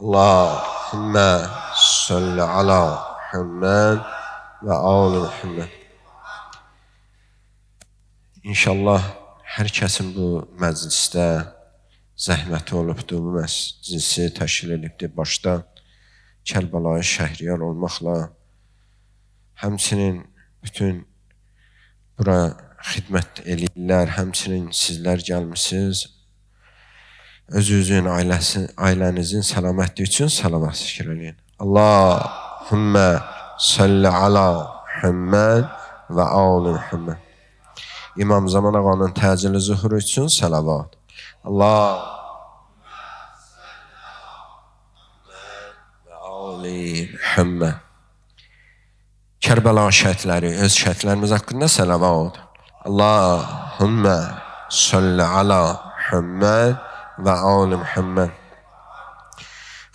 Allahümme salli ala Muhammed ve ali Muhammed. İnşallah hər kəsin bu məclisdə zəhməti olubdur, bu məclisi təşkil edibdir. Başda Kərbəlayı Şəhriyar olmaqla, həmçinin bütün bura xidmət eləyirlər, həmçinin sizlər gəlmişsiniz. Özünüzün, ailənizin səlamətliyi üçün salavat zikr eləyin. Allahümme salli ala Muhammed və ali Muhammed. İmam Zaman ağanın təcili zuhuru üçün salavat. Allahümme salli ala Muhammed və ali Muhammed. Kərbəla şəhidləri, öz şəhidlərimiz haqqında salavat. Allahümme salli ala Muhammed və ali Muhammed.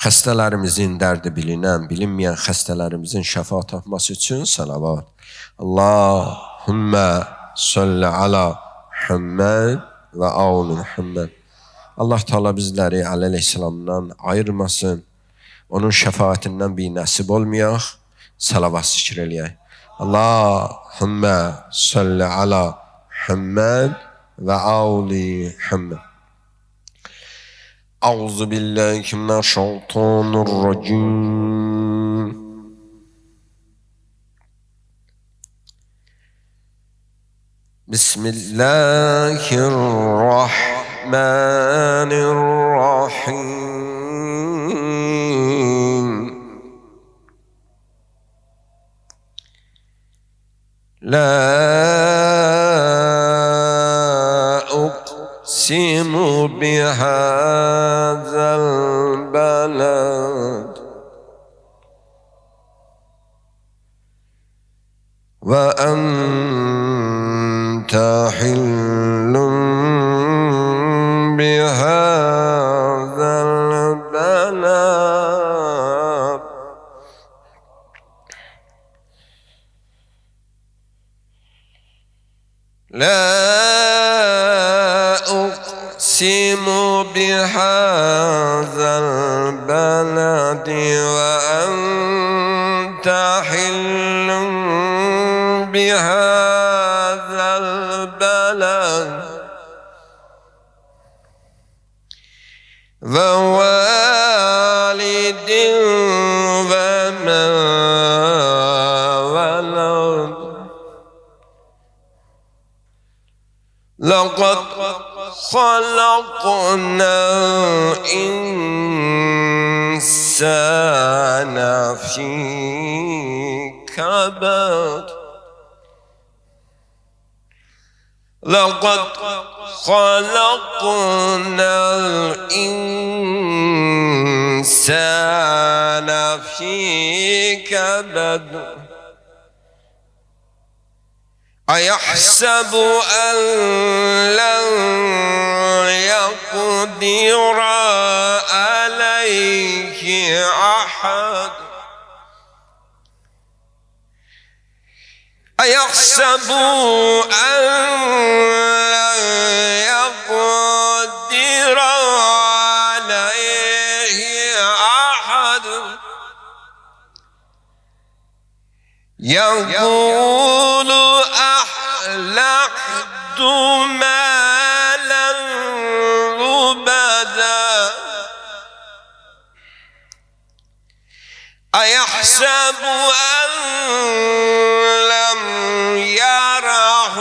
Xəstələrimizin dərdi bilinən, bilinməyən xəstələrimizin şəfa tapması üçün salavat. Allahümme salli ala Muhammed və ali Muhammed. Allah Teala bizləri Əli əleyhissalamdan ayırmasın. Onun şəfaətindən bir nəsib olmayaq. Salavat zikr eləyək. Allahümme salli ala Muhammed və ali Muhammed. Euzu billahi mineşşeytanirracim. Bismillahirrahmanirrahim. La uqsimu bihadzal balad ve ente hillun bihadzal balad. La uqsimu bihadzal baladi ve ente hillun bihadzal balad ve validin ve ma walad. Laqad خلقنا الإنسان في كبد. لقد خلقنا الإنسان في كبد. أيحسب أن لن يقدر عليه أحد. أيحسب أن لن يقدر عليه أحد. يقول أحلقت مالا لبدا. أيحسب أن لم يره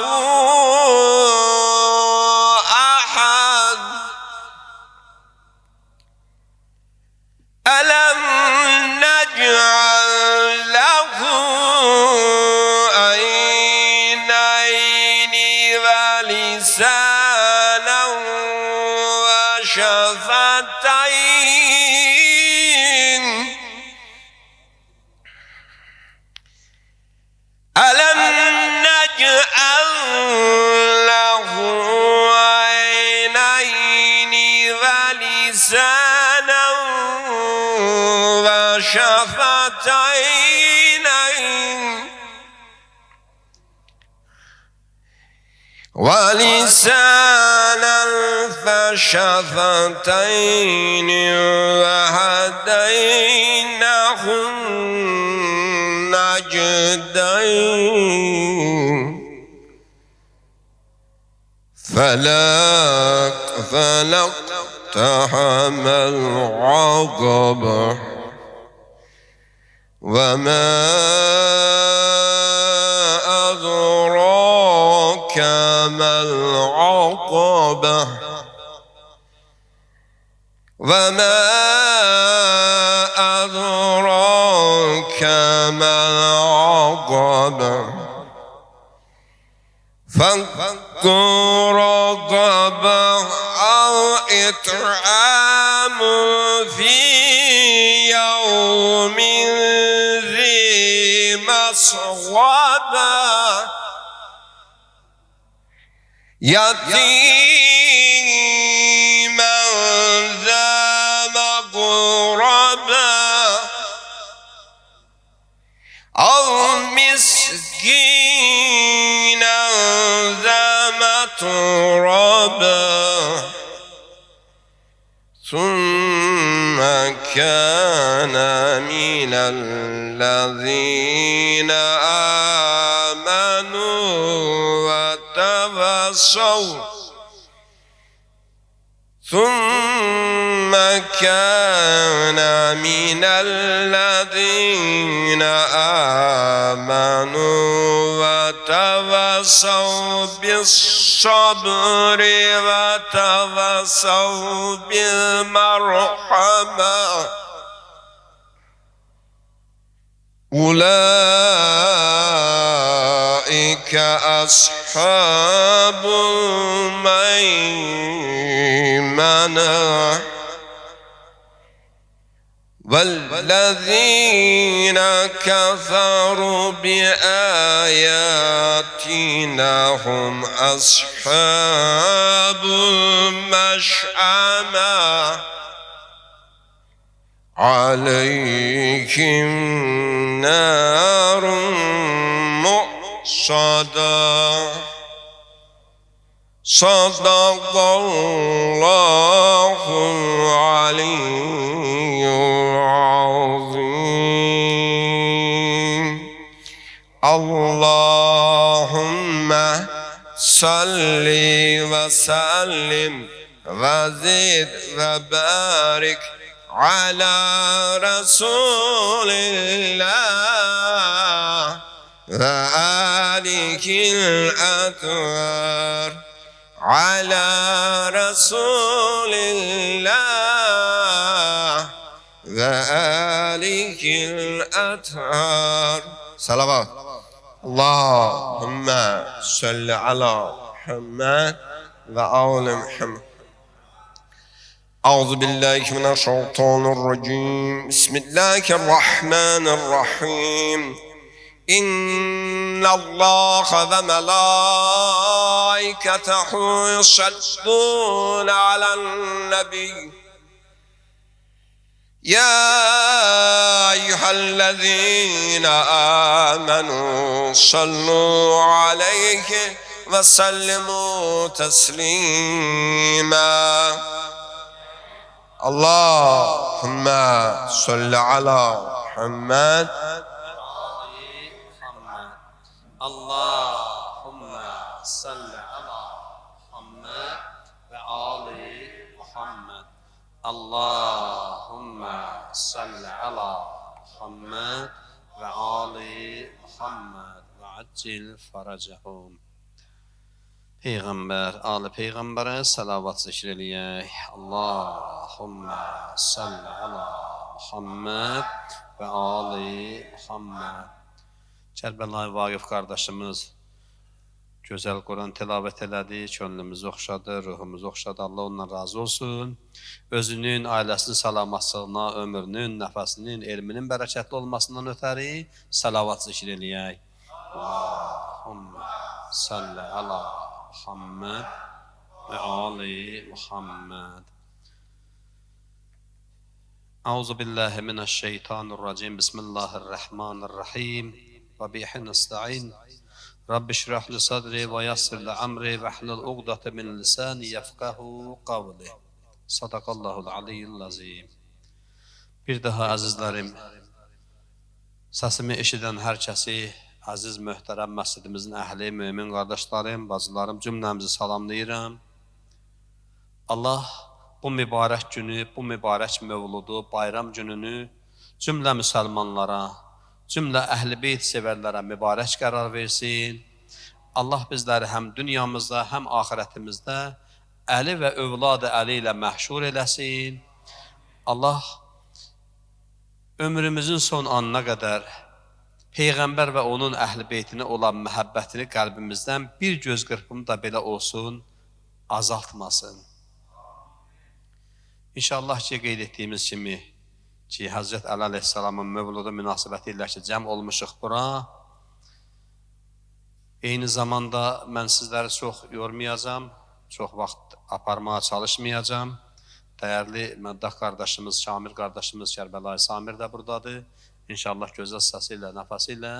أحد. ألم نجعل له لسانا وشفتين. ألم نجعل له عينين ولسانا وشفتين ولسانا شفتين وهديناه النجدين فلقتحم العقبة وما أدراك ما العقبة وما أدراك ما العقبة فك رقبة أو إطعام في يوم ذي مسغبة يتيما ذا مقربة أو مسكينا ذا متربة ثم كان من الذين آمنوا وتواصوا ثم كان من الذين آمنوا وتواصوا بالصبر وتواصوا بالمرحمة أولئك أصحاب الميمنة والذين كفروا بآياتنا هم أصحاب المشأمة عليهم نار مؤصدة صدق الله العلي العظيم اللهم صل وسلم وزد وبارك على رسول الله وآله الأطهار على رسول الله وآله الأطهار صلوات اللهم صل على محمد وآل محمد أعوذ بالله من الشيطان الرجيم بسم الله الرحمن الرحيم إن الله وملائكته يصلون على النبي يا أيها الذين آمنوا صلوا عليه وسلموا تسليما اللهم صل على محمد اللهم صل على محمد وآل محمد اللهم صل على محمد وآل محمد وعجل فرجهم Peygamber, Ali Peygamber'e salavat zikrediyek. Allahümme salli ala Muhammed ve Ali Muhammed. Kərbəlayı Vaqif qardaşımız gözəl Quran tilavət elədi, könlümüz oxşadı, ruhumuz oxşadı. Allah ondan razı olsun. Özünün, ailəsinin salamatlığına, ömrünün, nəfəsinin, elminin bərəkətli olmasından ötəri salavat zikr eləyək. Allahümme salli ala Muhammed ve Ali Muhammed. Euzu billahi mineşşeytanirracim. Bismillahirrahmanirrahim. Ve bihi nesta'in. Rabbi şrah li sadri və yassir li amri və hlul uqdata min lisani yefqahu qavli. Sadaqallahul aliyyul azim. Bir daha əzizlərim, səsimi eşidən hər kəsi, əziz möhtərəm məscidimizin əhli, mümin qardaşlarım, bacılarım, cümləmizi salamlayıram. Allah bu mübarək günü, bu mübarək mövludu, bayram gününü cümlə müsəlmanlara, cümlə əhl-i beyt sevərlərə mübarək qərar versin. Allah bizləri həm dünyamızda, həm axirətimizdə əli və övladı əli ilə məhşur eləsin. Allah ömrümüzün son anına qədər Peyğəmbər və onun əhl-i beytinə olan məhəbbətini qəlbimizdən bir göz qırpımı da belə olsun, azaltmasın. İnşallah ki, qeyd etdiyimiz kimi ki, Həzrət Əli əleyhissalamın mövludu münasibəti ilə ki, cəm olmuşuq bura. Eyni zamanda mən sizləri çox yormayacam, çox vaxt aparmağa çalışmayacam. Dəyərli məddəh qardaşımız, Şamil qardaşımız Kərbəlayı Samir də buradadır. İnşallah gözəl səsi ilə, nəfəsi ilə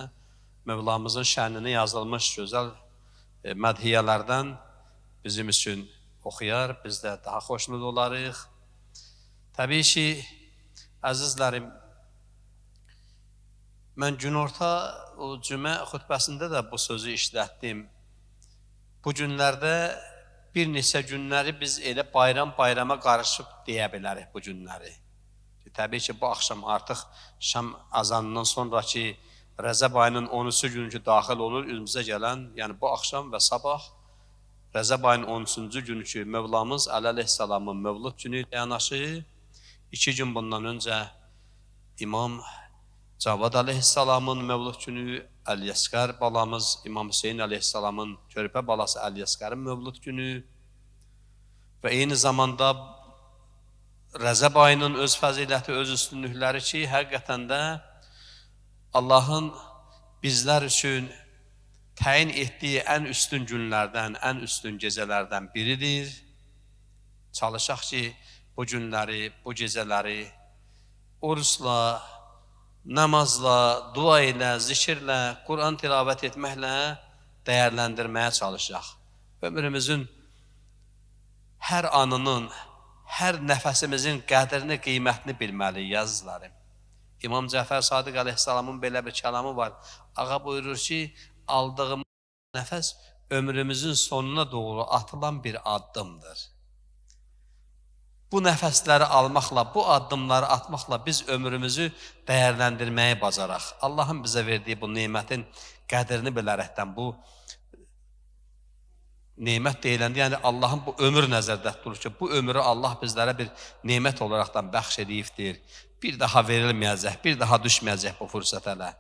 Mövlamızın şənini yazılmış gözəl mədhiyyələrdən bizim üçün oxuyar, biz də daha xoşnud olarıq. Təbii ki, əzizlərim, mən günorta o cümə xütbəsində də bu sözü işlətdim. Bu günlərdə bir neçə günləri biz elə bayrama qarışıb deyə bilərik bu günləri. Təbii ki, bu axşam artıq şam azanından sonraki Rəzəb ayının 13-cü günü ki, daxil olur üzümüzə gələn, yəni bu axşam və sabah Rəzəb ayının 13-cü günü ki, Mövlamız Əli əleyhissalamın mövlud günü yanaşı, 2 gün bundan öncə İmam Cavad əleyhissalamın mövlud günü, Əlyəskər balamız, İmam Hüseyin əleyhissalamın körpə balası Əlyəskərin mövlud günü və eyni zamanda Rəzəb ayının öz fəziləti, öz üstünlükləri ki, həqiqətən də Allahın bizlər üçün təyin etdiyi ən üstün günlərdən, ən üstün gecələrdən biridir. Çalışaq ki, bu günləri, bu gecələri oruçla, namazla, dua ilə, zikirlə, Quran tilavət etməklə dəyərləndirməyə çalışaq. Ömrümüzün hər anının, hər nəfəsimizin qədrini, qiymətini bilməliyik, yazılarım. İmam Cəfər Sadiq əleyhissalamın belə bir kəlamı var. Ağa buyurur ki, aldığımız nəfəs ömrümüzün sonuna doğru atılan bir addımdır. Bu nəfəsləri almaqla, bu addımları atmaqla biz ömrümüzü dəyərləndirməyi bacaraq. Allahın bizə verdiyi bu nemətin qədrini bilərəkdən bu nemət deyiləndə, yəni Allahın bu ömür nəzərdə tutulur ki, bu ömrü Allah bizlərə bir nemət olaraqdan bəxş edibdir. Bir daha verilməyəcək, bir daha düşməyəcək bu fürsət hələ.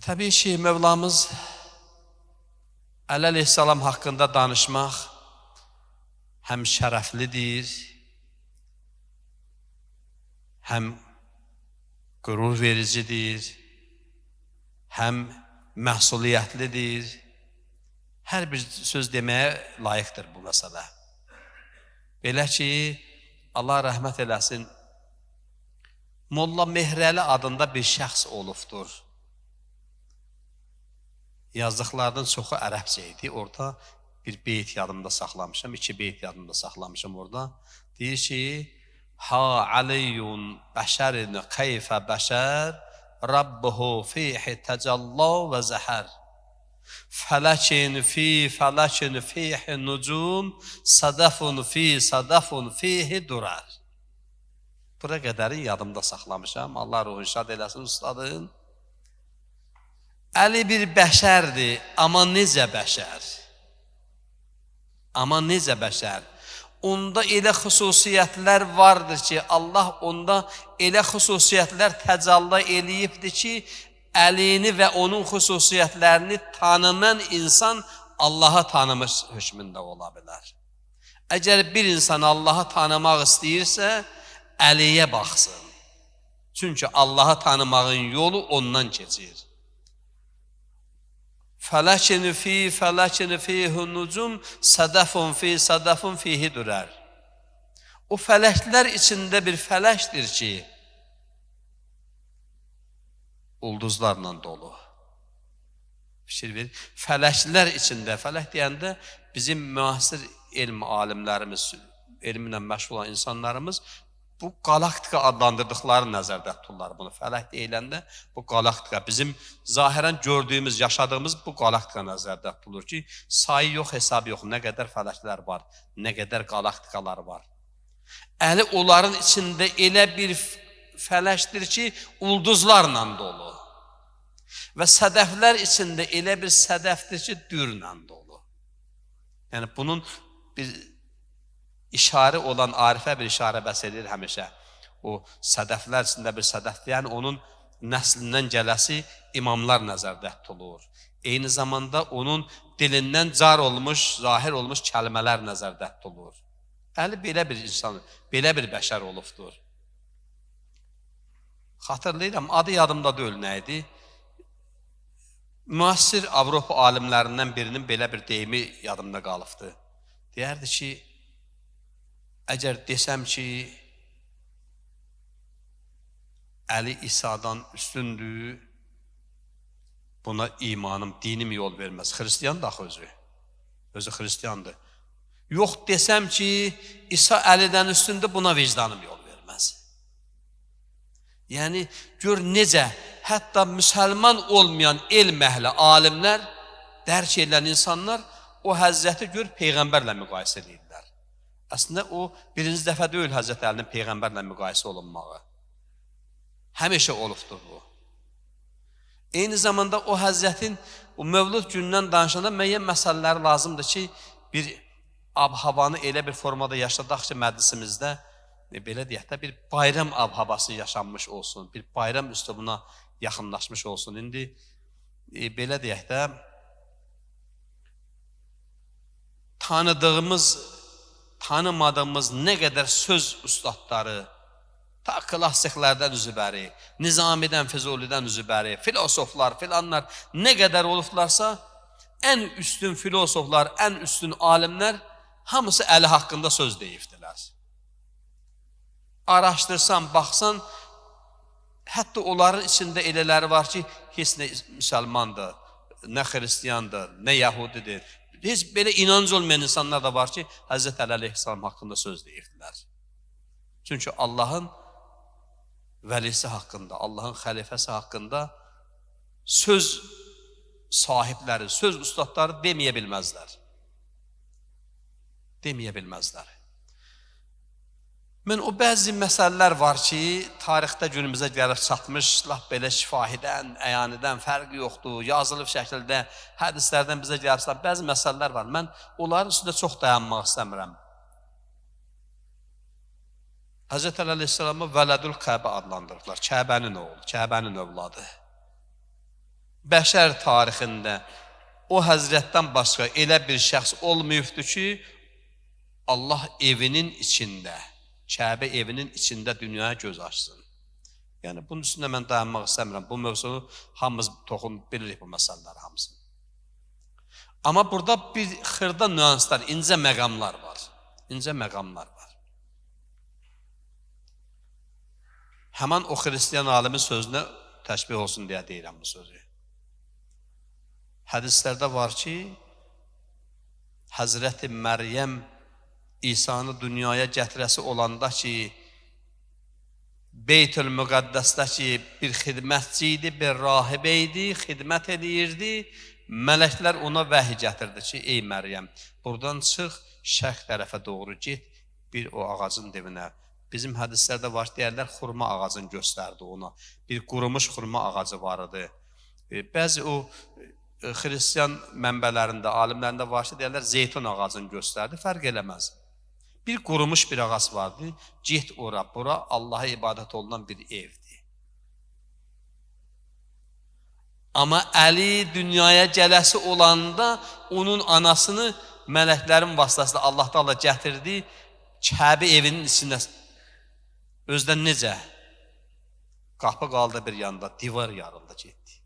Təbii ki, Mövlamız Əli əleyhissalam haqqında danışmaq həm şərəflidir, həm qürur vericidir, həm məsuliyyətlidir. Hər bir söz deməyə layiqdir bu məsələ. Belə ki, Allah rəhmət eləsin, Molla Mehrəli adında bir şəxs olubdur. Yazdıqlarının çoxu ərəbcə idi. Orada bir beyt yadımda saxlamışam, 2 beyt yadımda saxlamışam orada. Deyir ki, Ha aliyyun bəşərin keyfə bəşər, Rabbuhu fihi təcəllə və zəhər. Fələkin fihi nucum, sadafun fihi durar. Bura qədərin yadımda saxlamışam. Allah ruhun şad eləsin ustadın. Əli bir bəşərdir, amma necə bəşər? Amma necə bəşər? Onda elə xüsusiyyətlər vardır ki, Allah onda elə xüsusiyyətlər təcalla eləyibdir ki, Əlini və onun xüsusiyyətlərini tanınan insan Allahı tanımış hökmündə ola bilər. Əgər bir insan Allahı tanımaq istəyirsə, Əliyə baxsın. Çünki Allahı tanımağın yolu ondan keçir. Fələkin fihi nucum, sadafun fihi durar. O fələklər içində bir fələkdir ki, ulduzlarla dolu. fikir verir. Fələklər içində, fələk deyəndə bizim müasir elm alimlərimiz, elmlə məşğul olan insanlarımız bu galaktika adlandırdıqları nəzərdə tuturlar bunu. Fələk deyiləndə bu galaktika, bizim zahirən gördüyümüz, yaşadığımız bu galaktika nəzərdə tutulur ki, sayı yox, hesabı yox, nə qədər fələklər var, nə qədər galaktikalar var. Əli onların içində elə bir fələkdir ki, ulduzlarla dolu. Və sədəflər içində elə bir sədəfdir ki, dürlə dolu. Yəni, bunun bir işarə olan, arifə bir işarə bəs edir həmişə. O sədəflər içində bir sədəfdir, yəni onun nəslindən gələsi imamlar nəzərdə tutulur. Eyni zamanda onun dilindən car olmuş, zahir olmuş kəlmələr nəzərdə tutulur. Əli belə bir insan, belə bir bəşər olubdur. Xatırlayıram, adı yadımda deyil nə idi? Müasir Avropa alimlərindən birinin belə bir deyimi yadımda qalıbdı. Deyərdi ki, əgər desəm ki, Əli İsa'dan üstündür, buna imanım, dinim yol verməz. Xristiyandır axı özü. Özü xristiyandır. Yox desəm ki, İsa Əlidən üstündür, buna vicdanım yol verməz. Yəni, gör necə, hətta müsəlman olmayan elm əhli, alimlər, dərk edən insanlar o Həzrəti gör Peyğəmbərlə müqayisə edirlər. Əslində o birinci dəfə deyil Həzrət Əlinin Peyğəmbərlə müqayisə olunmağı. Həmişə olubdur bu. Eyni zamanda o Həzrətin o Mövlud günündən danışanda müəyyən məsələlər lazımdır ki, bir ab-havanı elə bir formada yaşadaq ki, məclisimizdə belə deyək də bir bayram ab-havası yaşanmış olsun, bir bayram üslubuna yaxınlaşmış olsun. İndi belə deyək də tanımadığımız nə qədər söz ustadları, ta klassiklərdən üzübəri, Nizamidən, Füzulidən üzübəri, filosoflar, filanlar nə qədər olublarsa, ən üstün filosoflar, ən üstün alimlər hamısı Əli haqqında söz deyibdilər. Araşdırsan, baxsan, hətta onların içində elələri var ki, heç nə müsəlmandır, nə xristiyandır, nə yahudidir. Heç belə inancı olmayan insanlar da var ki, Həzrət Əli əleyhissalam haqqında söz deyibdilər. Çünki Allahın vəlisi haqqında, Allahın xəlifəsi haqqında söz sahibləri, söz ustadları deməyə bilməzlər. Deməyə bilməzlər. Mən o bəzi məsələlər var ki, tarixdə günümüzə gəlib çatmış, laf belə şifahidən, əyanidən fərqi yoxdur, yazılıb şəkildə, hədislərdən bizə gəlib çatan bəzi məsələlər var. Mən onların üstündə çox dayanmaq istəmirəm. Həzrət Əli əleyhissalamı Vələdül Kəbə adlandırırlar. Kəbənin oğlu, Kəbənin övladı. Bəşər tarixində o həzrətdən başqa elə bir şəxs olmayıbdır ki, Allah evinin içində, Kəbə evinin içində dünyaya göz açsın. Yəni, bunun üstündə mən dayanmaq istəmirəm. Bu mövzunu hamımız bilirik bu məsələləri hamısını. Amma burada bir xırda nüanslar, incə məqamlar var. İncə məqamlar var. Həman o xristiyan alimin sözünə təşbih olsun deyə deyirəm bu sözü. Hədislərdə var ki, Həzrəti Məryəm İsa'nı dünyaya gətirəsi olanda ki, Beytül Müqəddəsdə ki, bir xidmətçi idi, bir rahibə idi, xidmət edirdi. Mələklər ona vəhi gətirdi ki, ey Məryəm, buradan çıx, şərq tərəfə doğru get, bir o ağacın dibinə. Bizim hədislərdə var, deyərlər, xurma ağacını göstərdi ona. Bir qurumuş xurma ağacı var idi. Bəzi o xristiyan mənbələrində, alimlərində var ki, deyərlər, zeytun ağacını göstərdi, fərq eləməz. Bir qurumuş bir ağac vardı, get ora, bura Allaha ibadət olunan bir evdir. Amma Əli dünyaya gələsi olanda onun anasını mələklərin vasitəsilə Allah Taala gətirdi, Kəbə evinin içində. Özdən necə? Qapı qaldı bir yanda, divar yarıldı, getdi.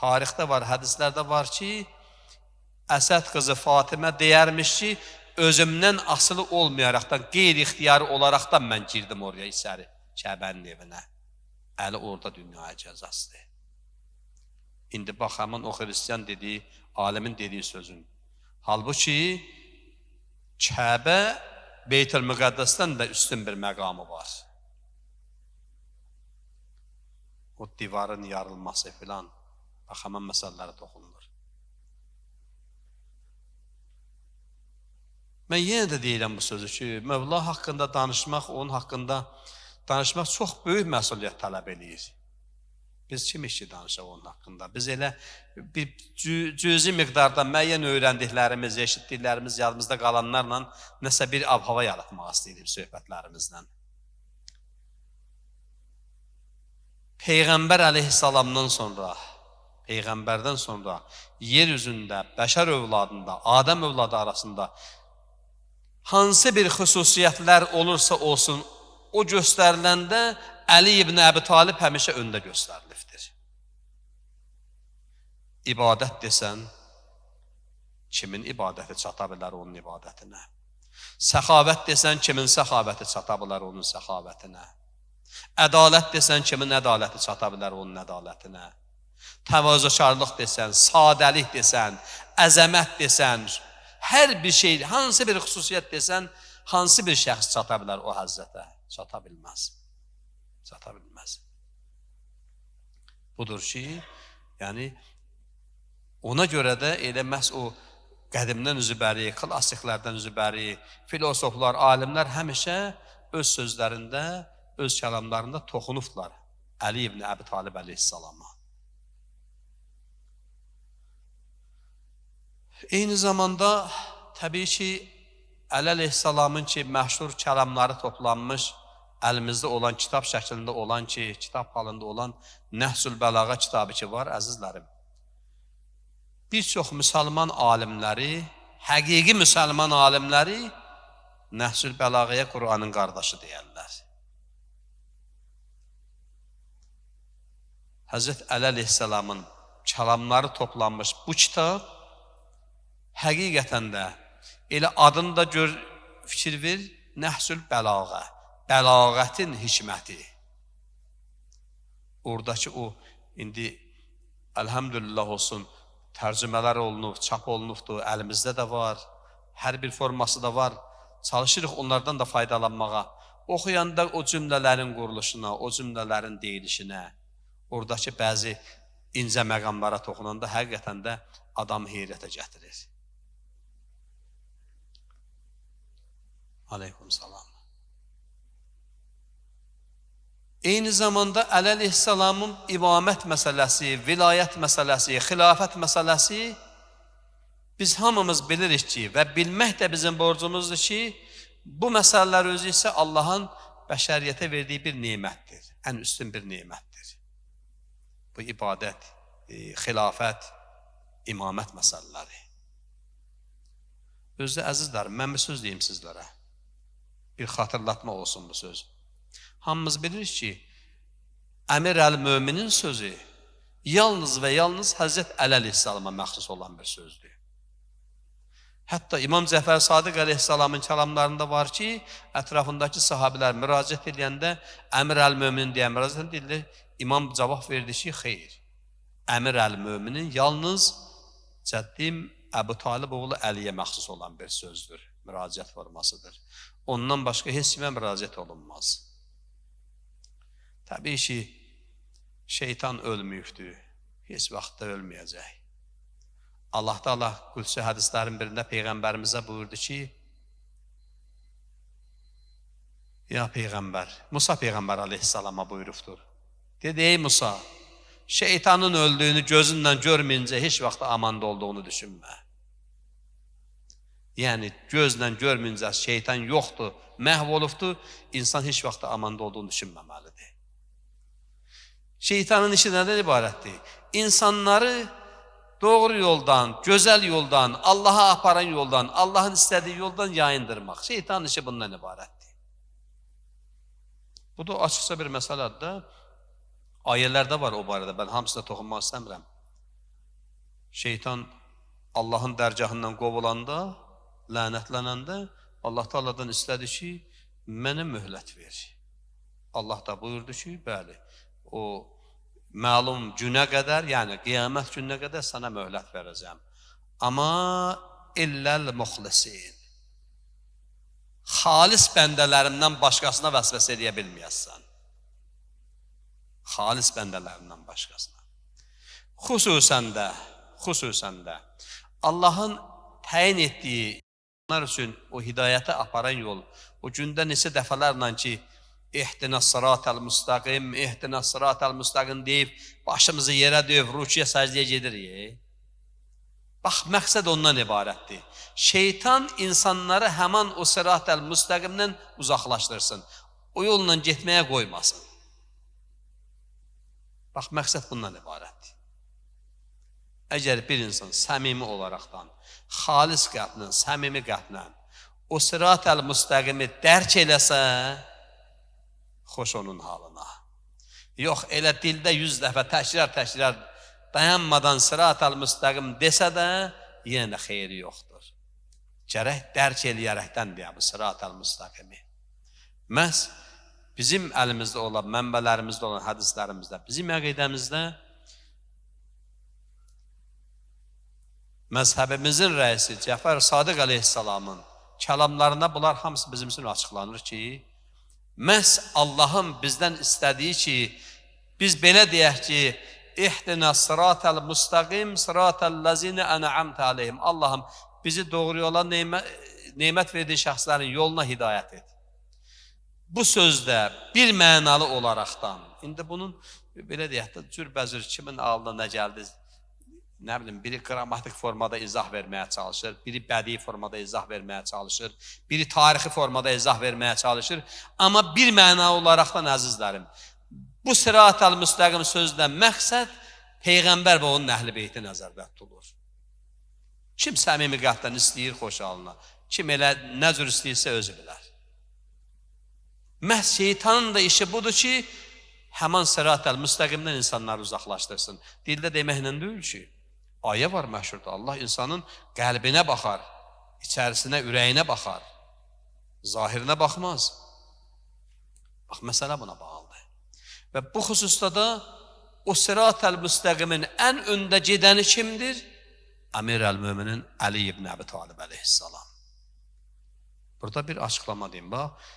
Tarixdə var, hədislərdə var ki, Əsəd qızı Fatimə deyərmiş ki, özümdən asılı olmayaraqdan, qeyri-ixtiyarı olaraqdan mən girdim oraya içəri, Kəbənin evinə. Əli orada dünyaya cəzasıdır. İndi bax, həmin o xristiyan dediyi, alimin dediyi sözün. Halbuki, Kəbə Beytül-Müqəddəsdən də üstün bir məqamı var. O divarın yarılması filan, bax, həmin məsələlərə toxunulur. Mən yenə də deyirəm bu sözü ki, Mövla haqqında danışmaq, onun haqqında danışmaq çox böyük məsuliyyət tələb edir. Biz kimik ki danışaq onun haqqında? Biz elə bir cüzi miqdarda müəyyən öyrəndiklərimiz, eşitdiklərimiz, yadımızda qalanlarla nəsə bir ab-hava yaratmaq istəyirik söhbətlərimizlə. Peyğəmbər əleyhissalamdan sonra, Peyğəmbərdən sonra yer üzündə, bəşər övladında, Adəm övladı arasında hansı bir xüsusiyyətlər olursa olsun, o göstəriləndə Əli ibn Əbi Talib həmişə öndə göstərilibdir. İbadət desən, kimin ibadəti çata bilər onun ibadətinə? Səxavət desən, kimin səxavəti çata bilər onun səxavətinə? Ədalət desən, kimin ədaləti çata bilər onun ədalətinə? Təvazökarlıq desən, sadəlik desən, əzəmət desən, hər bir şey, hansı bir xüsusiyyət desən, hansı bir şəxs çata bilər o həzzətə? Çata bilməz. Çata bilməz. Budur ki, yəni, ona görə də elə məhz o qədimdən üzübəri, klassiklərdən üzübəri, filosoflar, alimlər həmişə öz sözlərində, öz kəlamlarında toxunublar Əli ibn Əbi Talib əleyhissalama. Eyni zamanda, təbii ki, Əli əleyhissalamın ki, məşhur kəlamları toplanmış, əlimizdə olan, kitab şəklində olan ki, kitab halında olan Nəhsül Bəlağa kitabı ki var, əzizlərim. Bir çox müsəlman alimləri, həqiqi müsəlman alimləri Nəhsül Bəlağaya Qur'anın qardaşı deyərlər. Həzrət Əli əleyhissalamın kəlamları toplanmış bu kitab həqiqətən də elə adında fikir ver, Nəhsül Bəlağa, bəlağətin hikməti. Oradakı o, indi əlhəmdülillah olsun, tərcümələr olunub, çap olunubdur, əlimizdə də var, hər bir forması da var. Çalışırıq onlardan da faydalanmağa. Oxuyanda o cümlələrin quruluşuna, o cümlələrin deyilişinə, oradakı bəzi incə məqamlara toxunanda həqiqətən də adam heyrətə gətirir. Aleykum salam. Eyni zamanda Əli əleyhissalamın imamət məsələsi, vilayət məsələsi, xilafət məsələsi biz hamımız bilirik ki və bilmək də bizim borcumuzdur ki, bu məsələlər özü isə Allahın bəşəriyyətə verdiyi bir nemətdir, ən üstün bir nemətdir. Bu ibadət, xilafət, imamət məsələləri. Özdə əzizlərim, mən bir söz deyim sizlərə. Bir xatırlatma olsun bu söz. Hamımız bilirik ki, Əmir əl-Möminin sözü yalnız və yalnız Həzrət Əli əleyhissalama məxsus olan bir sözdür. Hətta İmam Cəfər Sadiq əleyhissalamın kəlamlarında var ki, ətrafındakı sahabilər müraciət edəndə Əmir əl-Möminin deyən müraciət edilir, İmam cavab verdi ki, xeyr. Əmir əl-Möminin yalnız cəddim Əbu Talib oğlu Əliyə məxsus olan bir sözdür, müraciət formasıdır. Ondan başqa heç kimə müraciət olunmaz. Təbii ki, şeytan ölməyibdir, heç vaxtda ölməyəcək. Allah da Allah qüdsi hədislərin birində Peyğəmbərimizə buyurdu ki, ya Peyğəmbər, Musa Peyğəmbər aleyhissalama buyurubdur. Dedi, ey Musa, şeytanın öldüyünü gözünlə görməyincə heç vaxt amanda olduğunu düşünmə. Yəni, gözlə görməyincə şeytan yoxdur, məhv olubdur, insan heç vaxt amanda olduğunu düşünməməlidir. Şeytanın işi nədən ibarətdir? İnsanları doğru yoldan, gözəl yoldan, Allaha aparan yoldan, Allahın istədiyi yoldan yayındırmaq. Şeytanın işi bundan ibarətdir. Bu da açıqca bir məsələdir. Ayələrdə var o barədə, mən hamısına toxunmaq istəmirəm. Şeytan Allahın dərgahından qovulanda, lənətlənəndə, Allah Taala'dan istədi ki, mənə möhlət ver. Allah da buyurdu ki, bəli, o məlum günə qədər, yəni qiyamət gününə qədər sənə möhlət verəcəm. Amma illəl muxlisin. Xalis bəndələrimdən başqasına vəsvəsə edə bilməyəsən. Xalis bəndələrimdən başqasına. Xüsusən də Allahın təyin etdiyi onlar üçün o hidayətə aparan yol, o gündə neçə dəfələrlə ki, İhdinəs sıratəl müstəqim deyib, başımızı yerə döyüb, rükuya səcdəyə gedirik. Bax, məqsəd ondan ibarətdir. Şeytan insanları həman o sıratəl müstəqimdən uzaqlaşdırsın. O yolla getməyə qoymasın. Bax, məqsəd bundan ibarətdir. Əgər bir insan səmimi olaraqdan, xalis qəlblə, səmimi qəlblə o sırat-əl müstəqimi dərk eləsə, xoş onun halına. Yox, elə dildə 100 dəfə təkrar dayanmadan sırat-əl müstəqim desə də, yenə xeyri yoxdur. Gərək dərk eləyərəkdən deyə bu sırat-əl müstəqimi. Məhz bizim əlimizdə olan, mənbələrimizdə olan hədislərimizdə, bizim əqidəmizdə məzhəbimizin rəisi Cəfər Sadiq əleyhissalamın kəlamlarında bunlar hamısı bizim üçün açıqlanır ki, məhz Allahın bizdən istədiyi ki, biz belə deyək ki, İhdinə sıratəl müstəqim, sıratəl ləzinə ənəamtə aleyhim. Allahım, bizi doğru yola neymət verdiyi şəxslərin yoluna hidayət et. Bu sözdə bir mənalı olaraqdan, indi bunun belə deyək də, cürbəcür kimin ağlına nə gəldi, nə bilim, biri qrammatik formada izah verməyə çalışır, biri bədii formada izah verməyə çalışır, biri tarixi formada izah verməyə çalışır. Amma bir məna olaraqdan, əzizlərim, bu sırat-əl müstəqim sözdən məqsəd Peyğəmbər və onun əhl-i beyti nəzərdə tutulur. Kim səmimi qəlbdən istəyir xoşalına, kim elə nə cür istəyirsə özü bilər. Məhz şeytanın da işi budur ki, həman sırat-əl müstəqimdən insanları uzaqlaşdırsın. Dildə deməklə deyil ki, ayə var məşhurda, Allah insanın qəlbinə baxar, içərisinə, ürəyinə baxar, zahirinə baxmaz. Bax, məsələ buna bağlıdır. Və bu xüsusda da o sırat-əl müstəqimin ən öndə gedəni kimdir? Əmir-əl-Möminin Əli ibn Əbi Talib əleyhissalam. Burada bir açıqlama deyim, bax.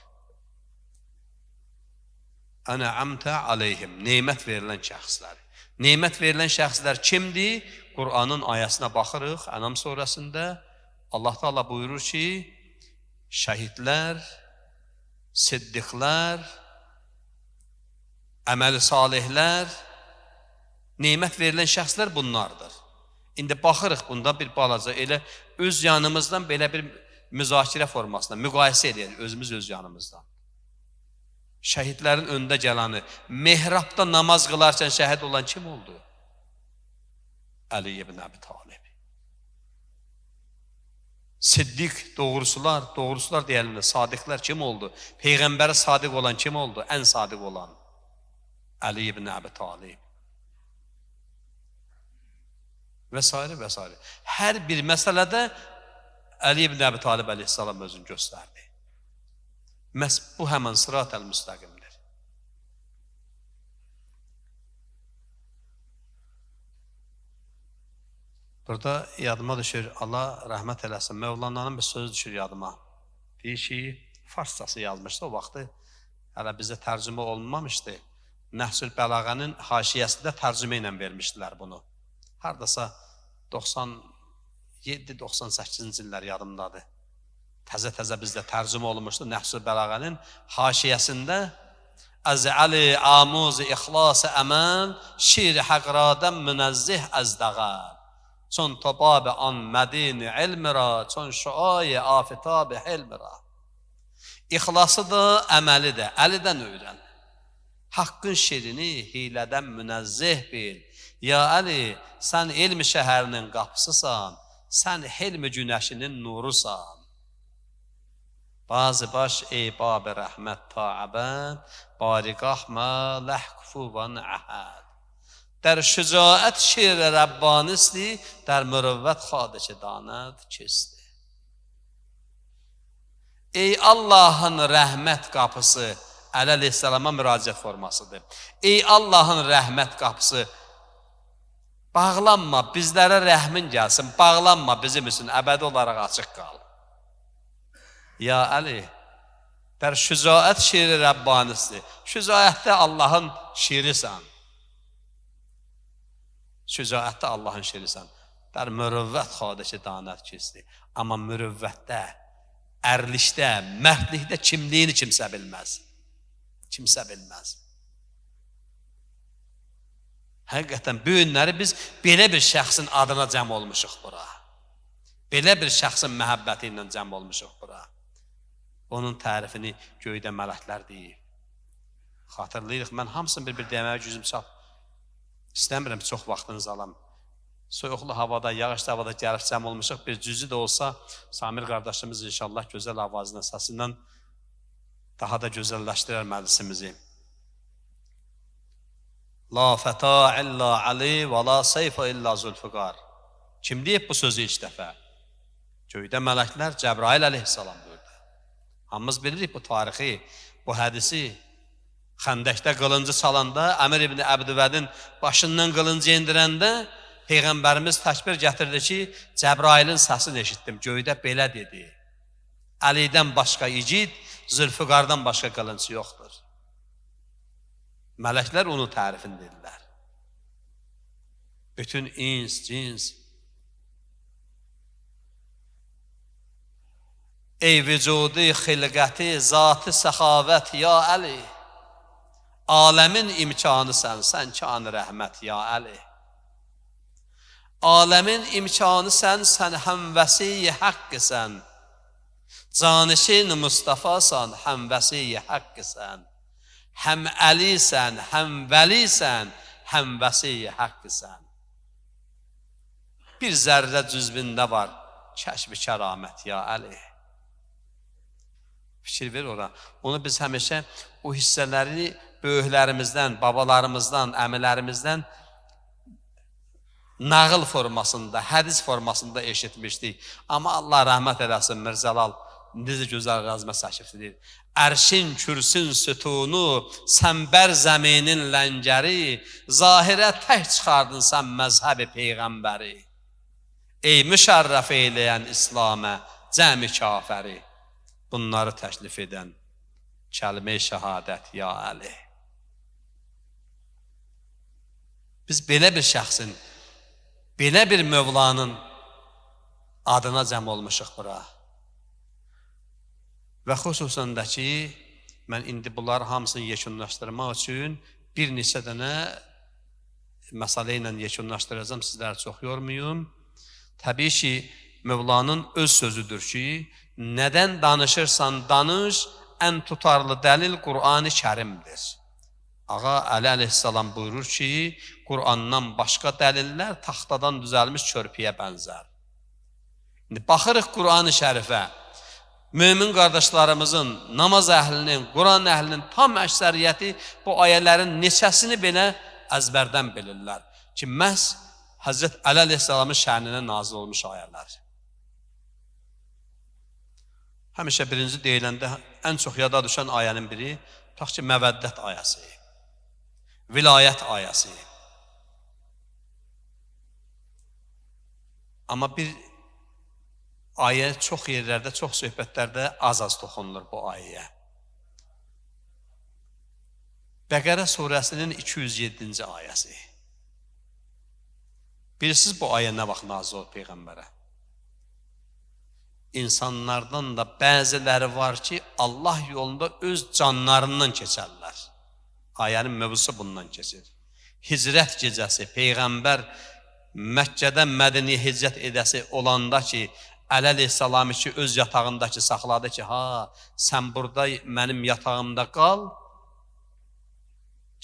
Ənəamtə aleyhim, neymət verilən şəxslər. Neymət verilən şəxslər kimdir? Qur'anın ayəsinə baxırıq, Ənam surəsində Allah Teala buyurur ki, şəhidlər, siddiqlər, əməli salihlər, neymət verilən şəxslər bunlardır. İndi baxırıq bunda bir balaca, elə öz yanımızdan belə bir müzakirə formasında, müqayisə edirik özümüz öz yanımızdan. Şəhidlərin önündə gələni, mehrabda namaz qılarkən şəhid olan kim oldu? Əli ibn Əbi Talib. Siddiq, doğrusular deyəlimdə, sadiqlər kim oldu? Peyğəmbəri sadiq olan kim oldu? Ən sadiq olan Əli ibn Əbi Talib. Və s. və s. Hər bir məsələdə Əli ibn Əbi Talib əleyhissalam özünü göstərdi. Məhz bu həmən sırat-əl müstəqimdir. Burada yadıma düşür, Allah rəhmət eləsin, Mövlananın bir sözü düşür yadıma. Deyir ki, farsçası yazmışdı o vaxtı, hələ bizə tərcümə olunmamışdı. Nəhsül Bəlağənin haşiyəsində tərcümə ilə vermişdilər bunu. Haradasa 97-98-ci illər yadımdadır. Təzə bizdə tərcümə olunmuşdu. Nəhsül Bəlağənin haşiyəsində Əz-Əli amuz-i ixlas-ı əməl şir-i həqradən münəzzih əzdəğəl çon tobab-ı an mədin-i ilmirə çon şuay-ı afitab-ı hilmirə. İxlası da, əməli də, əlidən öyrən. Haqqın şirini hilədən münəzzih bil. Ya Əli, sən elm şəhərinin qapısısan, sən hilm günəşinin nurusan. Bazı baş ey bab-ı rəhmət taəbəd, bariqahmə ləhkufuvan əhəd. در şücaət şiir-i Rəbbanisti, در mürüvvət xadəki danət kisti. Ey Allahın rəhmət qapısı, Əli əleyhissalama müraciət formasıdır. Ey Allahın rəhmət qapısı, bağlanma, bizlərə rəhmin gəlsin, bağlanma bizim üçün, əbədi olaraq açıq qal. Ya Əli, dər şücaət şiiri Rəbbanisidir. Şücaətdə Allahın şiirisən. Şücaətdə Allahın şiirisən. Dər mürüvvət xadəki danət kisdir. Amma mürüvvətdə, ərlikdə, mərdlikdə kimliyini kimsə bilməz. Kimsə bilməz. Həqiqətən bu günləri biz belə bir şəxsin adına cəm olmuşuq bura. Belə bir şəxsin məhəbbəti ilə cəm olmuşuq bura. Onun tərifini göydə mələklər deyib. Xatırlayırıq, mən hamısını bir deməyə gücüm çap. İstəmirəm, çox vaxtınızı alam. Soyuqlu havada, yağışlı havada gəlib cəm olmuşuq. Bir cüzü də olsa, Samir qardaşımız inşallah gözəl avazından, səsindən daha da gözəlləşdirər məclisimizi. La fəta illa Ali və la seyfə illa Zülfüqar. Kim deyib bu sözü ilk dəfə? Göydə mələklər Cəbrail əleyhissalam buyurdu. Hamımız bilirik bu tarixi, bu hədisi. Xəndəkdə qılıncı çalanda, Əmir ibn Əbdüvədin başından qılıncı indirəndə Peyğəmbərimiz təkbir gətirdi ki, Cəbrailin səsini eşitdim, göydə belə dedi. Əlidən başqa igid, Zülfüqardan başqa qılıncı yoxdur. Mələklər onun tərifini dedilər. Bütün ins, cins. Ey vücudi, xilqəti, zatı, səxavət, ya Əli. Aləmin imkanı sən kanı rəhmət, ya Əli. Aləmin imkanı sən həmvəsi-i haqq sən. Canişin Mustafasan, həmvəsi-i haqq sən. Həm əlisən, həm vəlisən, həm vəsi-i haqq sən. Bir zərrə cüzbündə var, kəşf-i kəramət, ya Əli. Fikir ver ora. Onu biz həmişə o hissələrini böyüklərimizdən, babalarımızdan, əmilərimizdən nağıl formasında, hədis formasında eşitmişdik. Amma Allah rəhmət eləsin, Mirzəlal necə gözəl razmə səhifdir. Ərşin, kürsün, sütunu, səmbər zəminin ləngəri, zahirə tək çıxardın sən məzhəb-i Peyğəmbəri. Ey müşərrəf eyləyən İslamə, cəmi kafəri, bunları təklif edən kəlmə-i şəhadət, ya Əli. Biz belə bir şəxsin, belə bir Mövlanın adına cəm olmuşuq bura. Və xüsusən də ki, mən indi bunları hamısını yekunlaşdırmaq üçün bir neçə dənə məsələ ilə yekunlaşdıracağım, sizləri çox yormayım. Təbii ki, Mövlanın öz sözüdür ki, nədən danışırsan danış, ən tutarlı dəlil Qur'an-ı Kərimdir. Ağa Əli əleyhissalam buyurur ki, Qur'andan başqa dəlillər taxtadan düzəlmiş körpüyə bənzər. Baxırıq Qur'an-ı Şərifə, mümin qardaşlarımızın, namaz əhlinin, Qur'an əhlinin tam əksəriyyəti bu ayələrin neçəsini belə əzbərdən bilirlər ki, məhz Həzrət Əli əleyhissalamın şəninə nazil olmuş ayələr. Həmişə birinci deyiləndə ən çox yada düşən ayənin biri, tutaq ki, məvəddət ayəsi, vilayət ayəsi. Amma bir ayə çox yerlərdə, çox söhbətlərdə az toxunulur bu ayəyə. Bəqərə surəsinin 207-ci ayəsi. Bilirsiniz bu ayə nə vaxt nazil olub Peyğəmbərə? İnsanlardan da bəziləri var ki, Allah yolunda öz canlarından keçərlər. Ayənin mövzusu bundan keçir. Hicrət gecəsi, Peyğəmbər Məkkədən Mədiniyə hicrət edəsi olanda ki, Əli əleyhissalamı ki, öz yatağındakı saxladı ki, sən burada mənim yatağımda qal,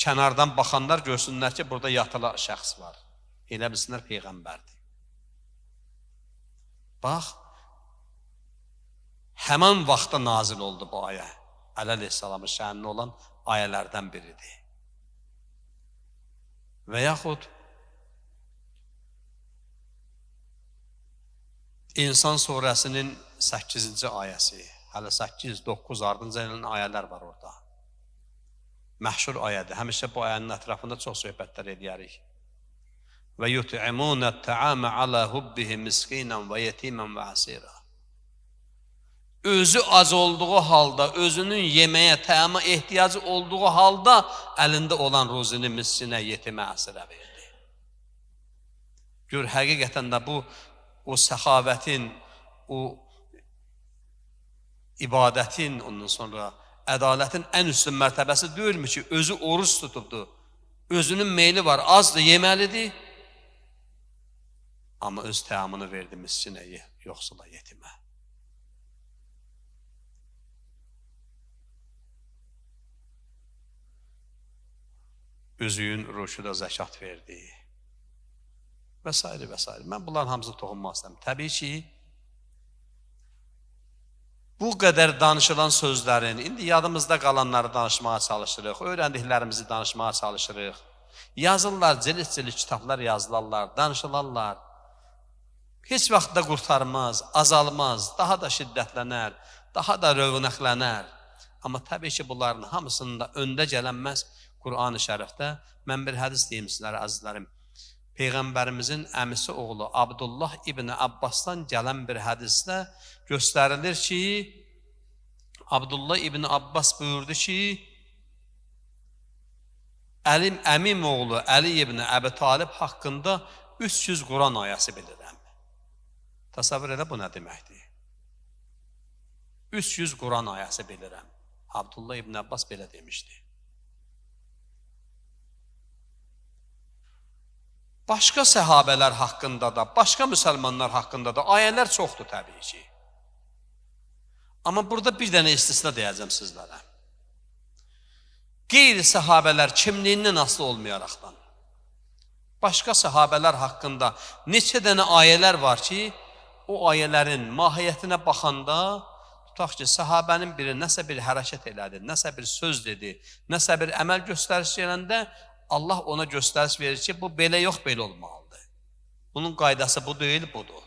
kənardan baxanlar görsünlər ki, burada yatılı şəxs var. Elə bilsinlər Peyğəmbərdir. Bax, həmən vaxtda nazil oldu bu ayə. Əli əleyhissalamın şənli olan ayələrdən biridir. Və yaxud İnsan surəsinin 8-ci ayəsi, hələ 8-9 ardınca elən ayələr var orada. Məşhur ayədir. Həmişə bu ayənin ətrafında çox söhbətlər edərik. Və yut'imuna ta'ama ala hubbihi miskinan və yetiman və asira. Özü ac olduğu halda, özünün yeməyə, təama ehtiyacı olduğu halda əlində olan ruzini miskinə, yetimə, əsirə verdi. Gör, həqiqətən də bu, o səxavətin, o ibadətin, ondan sonra ədalətin ən üstün mərtəbəsi deyilmi ki, özü oruç tutubdur, özünün meyli var, azdır, yeməlidir, amma öz təamını verdi miskinə, yoxsula, yetimə. Üzüyün ruşu da zəkat verdi. Və s. və s. Mən bunların hamısı toxunmaq istəyəm. Təbii ki, bu qədər danışılan sözlərin, indi yadımızda qalanları danışmağa çalışırıq, öyrəndiklərimizi danışmağa çalışırıq. Yazırlar, cilis-cilis kitablar yazılarlar, danışılarlar. Heç vaxt da qurtarmaz, azalmaz, daha da şiddətlənər, daha da rövnəqlənər. Amma təbii ki, bunların hamısında öndə gələnməz Qur'an-ı Şərifdə, mən bir hədis deyim sizlərə, əzizlərim. Peyğəmbərimizin əmisi oğlu Abdullah İbn Abbasdan gələn bir hədisdə göstərilir ki, Abdullah İbn Abbas buyurdu ki, əmim oğlu Əli İbn Əbi Talib haqqında 300 Quran ayəsi bilirəm. Təsəvvür elə bu nə deməkdir? 300 Quran ayəsi bilirəm. Abdullah İbn Abbas belə demişdi. Başqa səhabələr haqqında da, başqa müsəlmanlar haqqında da ayələr çoxdur təbii ki. Amma burada bir dənə istisna deyəcəm sizlərə. Qeyri-səhabələr kimliyindən asılı olmayaraqdan, başqa səhabələr haqqında neçə dənə ayələr var ki, o ayələrin mahiyyətinə baxanda, tutaq ki, səhabənin biri nəsə bir hərəkət elədi, nəsə bir söz dedi, nəsə bir əməl göstərisi gələndə, Allah ona göstəriş verir ki, bu belə yox, belə olmalıdır. Bunun qaydası bu deyil, budur.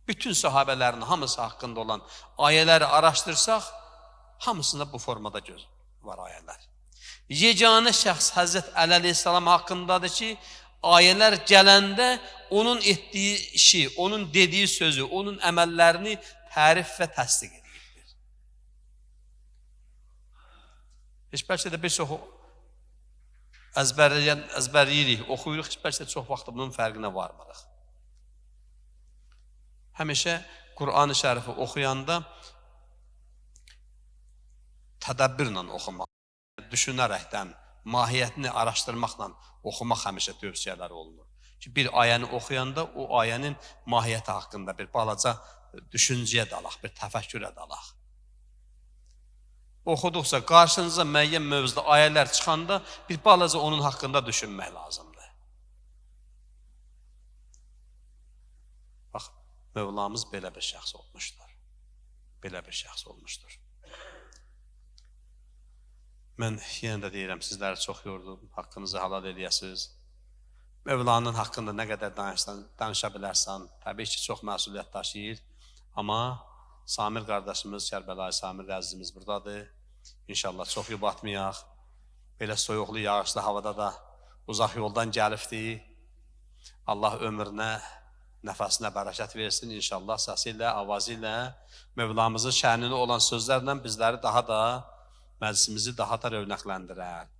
Bütün sahabələrin hamısı haqqında olan ayələri araşdırsaq, hamısında bu formada var ayələr. Yeganə şəxs Həzrət Əli əleyhissalam haqqındadır ki, ayələr gələndə onun etdiyi işi, onun dediyi sözü, onun əməllərini tərif və təsdiq edir. Heç bəlkə də bir çox əzbərləyirik, oxuyuruq, heç bəlkə də çox vaxt bunun fərqinə varmırıq. Həmişə Qur'an-ı Şərifi oxuyanda tədəbbürlə oxumaq, düşünərəkdən, mahiyyətini araşdırmaqla oxumaq həmişə tövsiyələr olunur. Ki, bir ayəni oxuyanda o ayənin mahiyyəti haqqında bir balaca düşüncəyə dalaq, bir təfəkkürə dalaq. Oxuduqsa, qarşınıza müəyyən mövzuda ayələr çıxanda bir balaca onun haqqında düşünmək lazımdır. Bax, Mövlamız belə bir şəxs olmuşdur. Belə bir şəxs olmuşdur. Mən yenə də deyirəm, sizləri çox yordum, haqqınızı halal eləyəsiniz. Mövlanın haqqında nə qədər danışa bilərsən, təbii ki, çox məsuliyyət daşıyır. Amma Samir qardaşımız, Kərbəlayı Samir əzizimiz buradadır. İnşallah çox yubatmayaq. Belə soyuqlu, yağışlı havada da uzaq yoldan gəlibdir. Allah ömrünə, nəfəsinə bərəkət versin. İnşallah səsi ilə, avazı ilə, Mövlamızın şənini olan sözlərlə bizləri daha da, məclisimizi daha da rövnəqləndirər.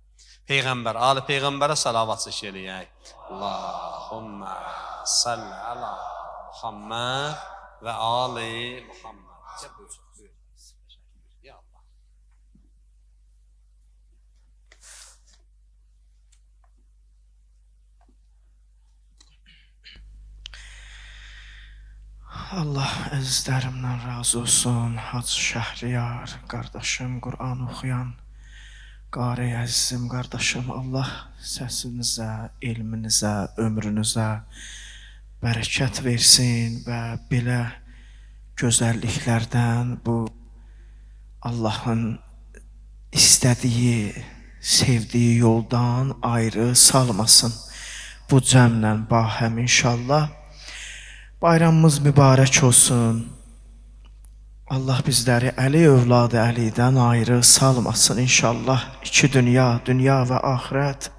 Peyğəmbər, Ali Peyğəmbərə salavat çək eləyək. Allahümmə salli ala Muhammed və Ali Muhammed. Ya Allah. Allah əzizlərimdən razı olsun. Hacı Şəhriyar qardaşım, Qur'an oxuyan qari əzizim qardaşım, Allah səsinizə, elminizə, ömrünüzə bərəkət versin və belə gözəlliklərdən, bu Allahın istədiyi, sevdiyi yoldan ayrı salmasın. Bu cəmlə bahəm inşallah. Bayramımız mübarək olsun. Allah bizləri Əli övladı Əlidən ayrı salmasın inşallah. İki dünya, dünya və axirət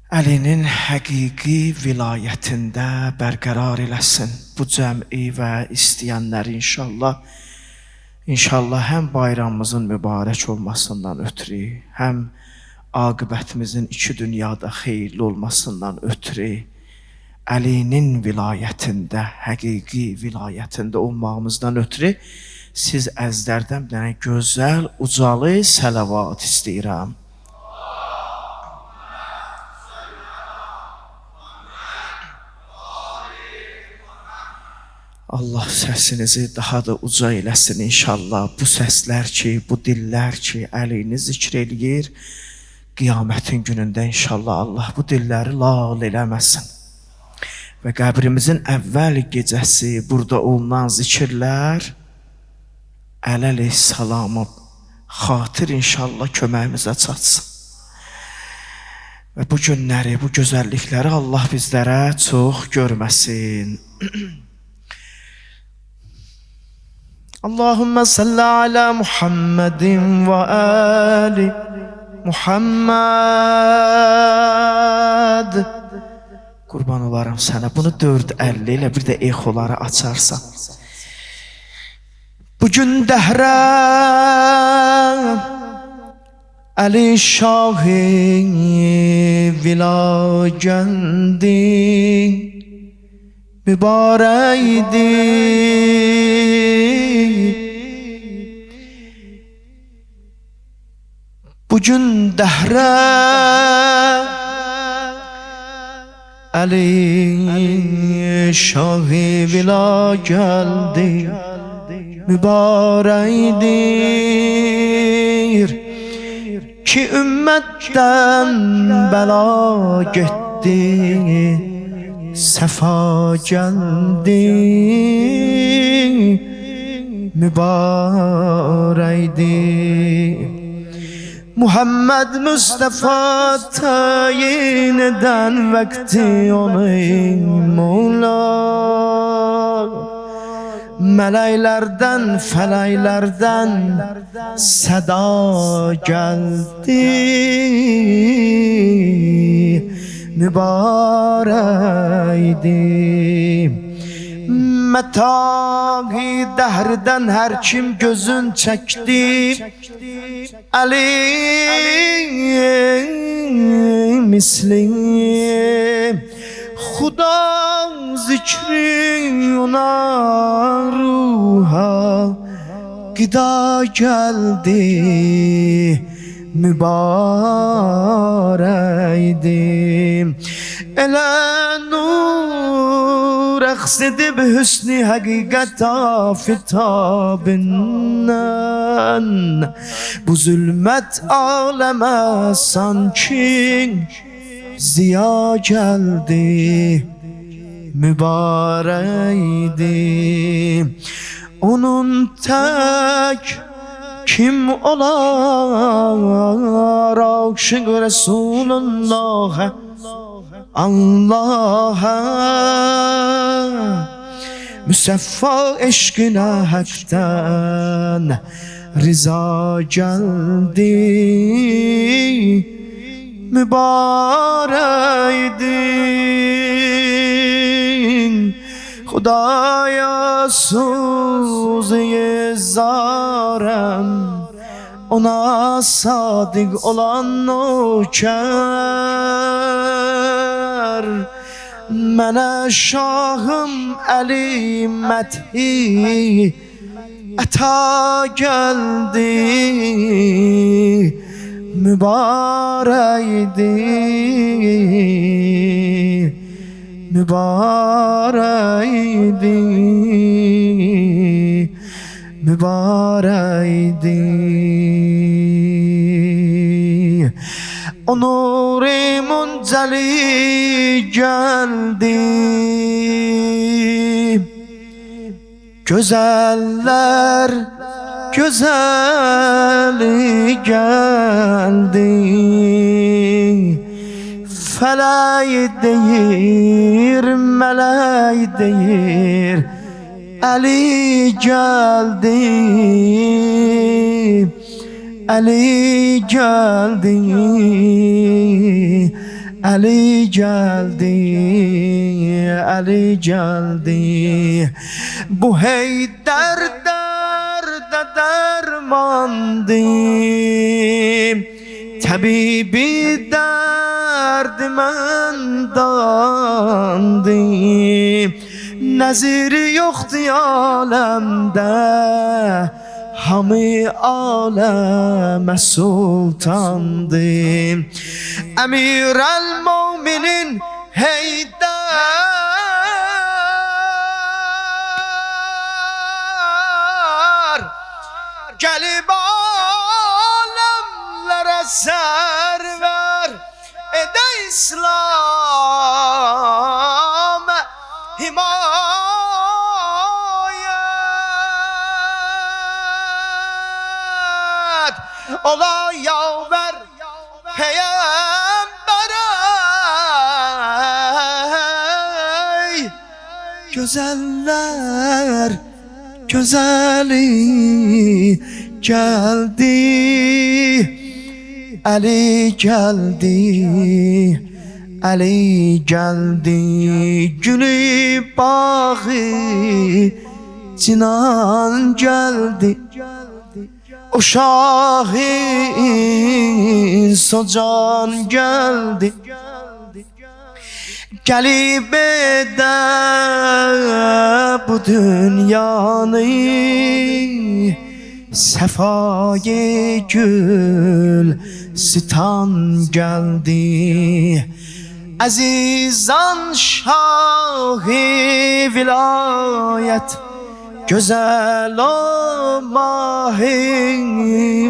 Əlinin həqiqi vilayətində bərqərar eləsin. Bu cəmi və istəyənləri inşallah. İnşallah həm bayramımızın mübarək olmasından ötürü, həm aqibətimizin iki dünyada xeyirli olmasından ötürü, Əlinin vilayətində, həqiqi vilayətində olmağımızdan ötürü siz əzlərdən bir dənə gözəl, ucalı sələvat istəyirəm. Allah səsinizi daha da uca eləsin inşallah. Bu səslər ki, bu dillər ki, Əlini zikr eləyir, qiyamətin günündə inşallah Allah bu dilləri lal eləməsin. Və qəbrimizin əvvəl gecəsi burada olunan zikirlər Əli əleyhissalama xatir inşallah köməyimizə çatsın. Və bu günləri, bu gözəllikləri Allah bizlərə çox görməsin. Allahümme salli ala Muhammedin ve ali Muhammed. Qurban olaram sənə. Bunu 4:50 ilə bir də exoları açarsan. Bugün dəhrə Əli Şahin vilagendi mübareydi. Bugün dəhrə Əli Şahi vila geldi mübareydir ki ümmetten bela gitti sefa geldi mübareydir. Muhammed Mustafa tayin eden vakti onu Mola. Meleklerden, feleklerden seda geldi mübareydi. Metahi dehrden her kim gözün çekti Ali mislim Huda zikri ona ruha gida geldi mübareydi. Ele nur eksidib hüsni hakikat afitabinden bu zulmet aleme sanki ziya geldi mübareydi. Onun tek kim olar aşık Resulullah'a Allah'a müseffa eşkine haktan rıza geldi mübareydin. Xudaya suzi zarem ona sadık olan nöker. Mənə şahım Əli məthi əta geldi mübareydi mübareydi mübareydi. O nuri munceli geldi güzeller güzeli geldi. Felek deyir, melek deyir Ali geldi, Ali geldi, Ali geldi, Ali geldi. Bu Heydər dərdə dərmandır, tabibi dərdməndandır. Nəziri yoxdur aləmdə, hamı aləmə sultandır. Əmir el-Müminin Heydər gəlib aləmlərə sərvər edə İslam himayət ola yaver peyğəmbərə. Gözəller gözəli gəldi, Ali gəldi, Ali gəldi. Gülü bağı cinan gəldi, o şahin socan geldi. Gəlib edə bu dünyanı səfayı gül sitan geldi. Əzizan şahi vilayət, güzel o mahi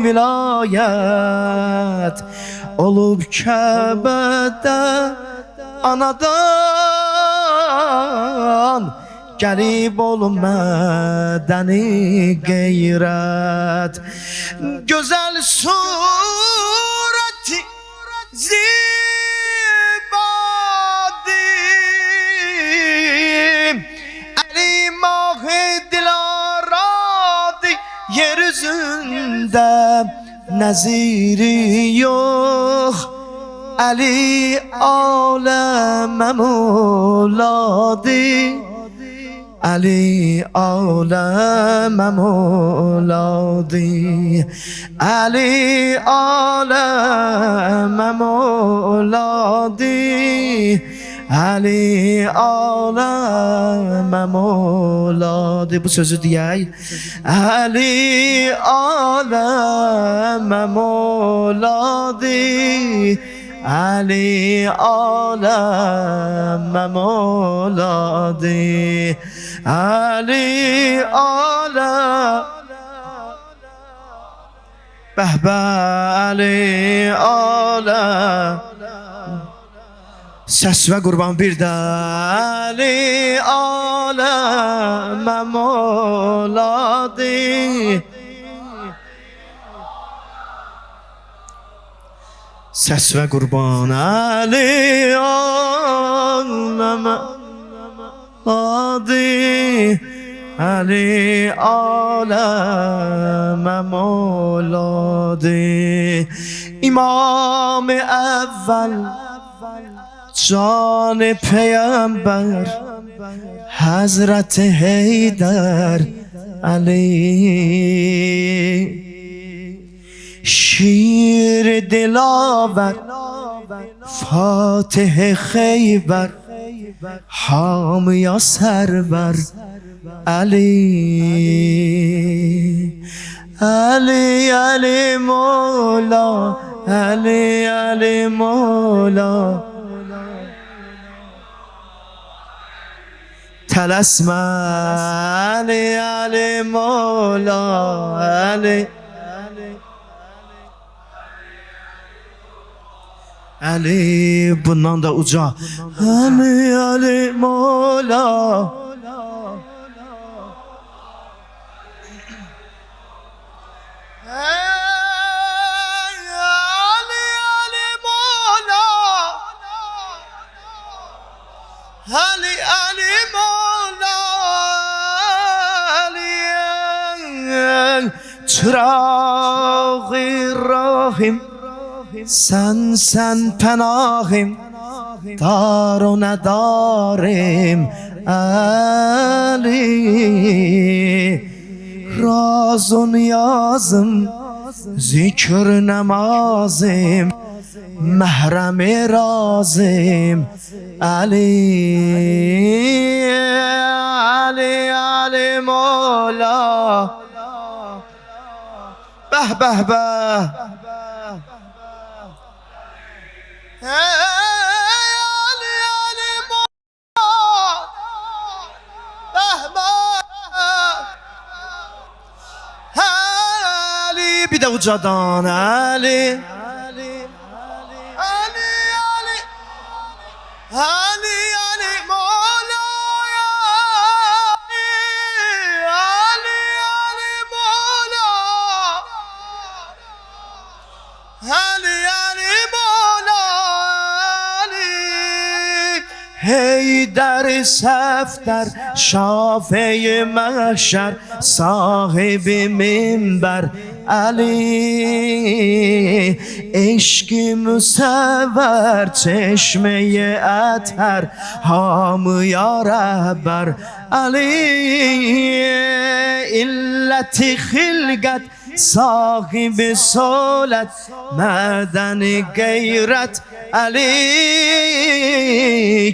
vilayət, olub Kəbədə anadan gəlib olum mədəni qeyrət. Gözəl surəti zibadir, Ali Mahı Dilaradı, yeryüzündə nəziri yox. Ali aləmə mövladır, Ali aləmə mövladır, Ali aləmə mövladır, Ali aləmə mövladır. Bu sözü deyək. Ali aləmə mövladır, Ali aləmə mövladır, Ali bəhbə Ali aləm. Səs və qurban bir də Ali aləmə mövladır, səs və qurban Ali aləmə mövladır, Ali aləmə mövladır. İmam-ı əvvəl can-ı Peyğəmbər Həzrət Heydər Ali, şir dilaver Fatih Xeybər Hamiya sərvər Ali. Ali Ali Mola, Ali Ali Mola, tələsmə Ali Ali Mola, Ali Ali bundan da uca Ali Ali Mola. Ali Ali Mola, راهim sen penahim dar و نداریم علی راز و نیازم ذکر نمازم محرم رازم علی علی علی مولا به به به bir de ucadan Ali Ali Ali Mevla'ya Ali Ali Mevla Ali Ali Mevla Ali Heydər Səfdər Şafe-i Məhşər Sahibi minbər Ali eşki müsevver çeşmeye eter hamıya rehber Ali illeti hilget sahibi solet medeni gayret Ali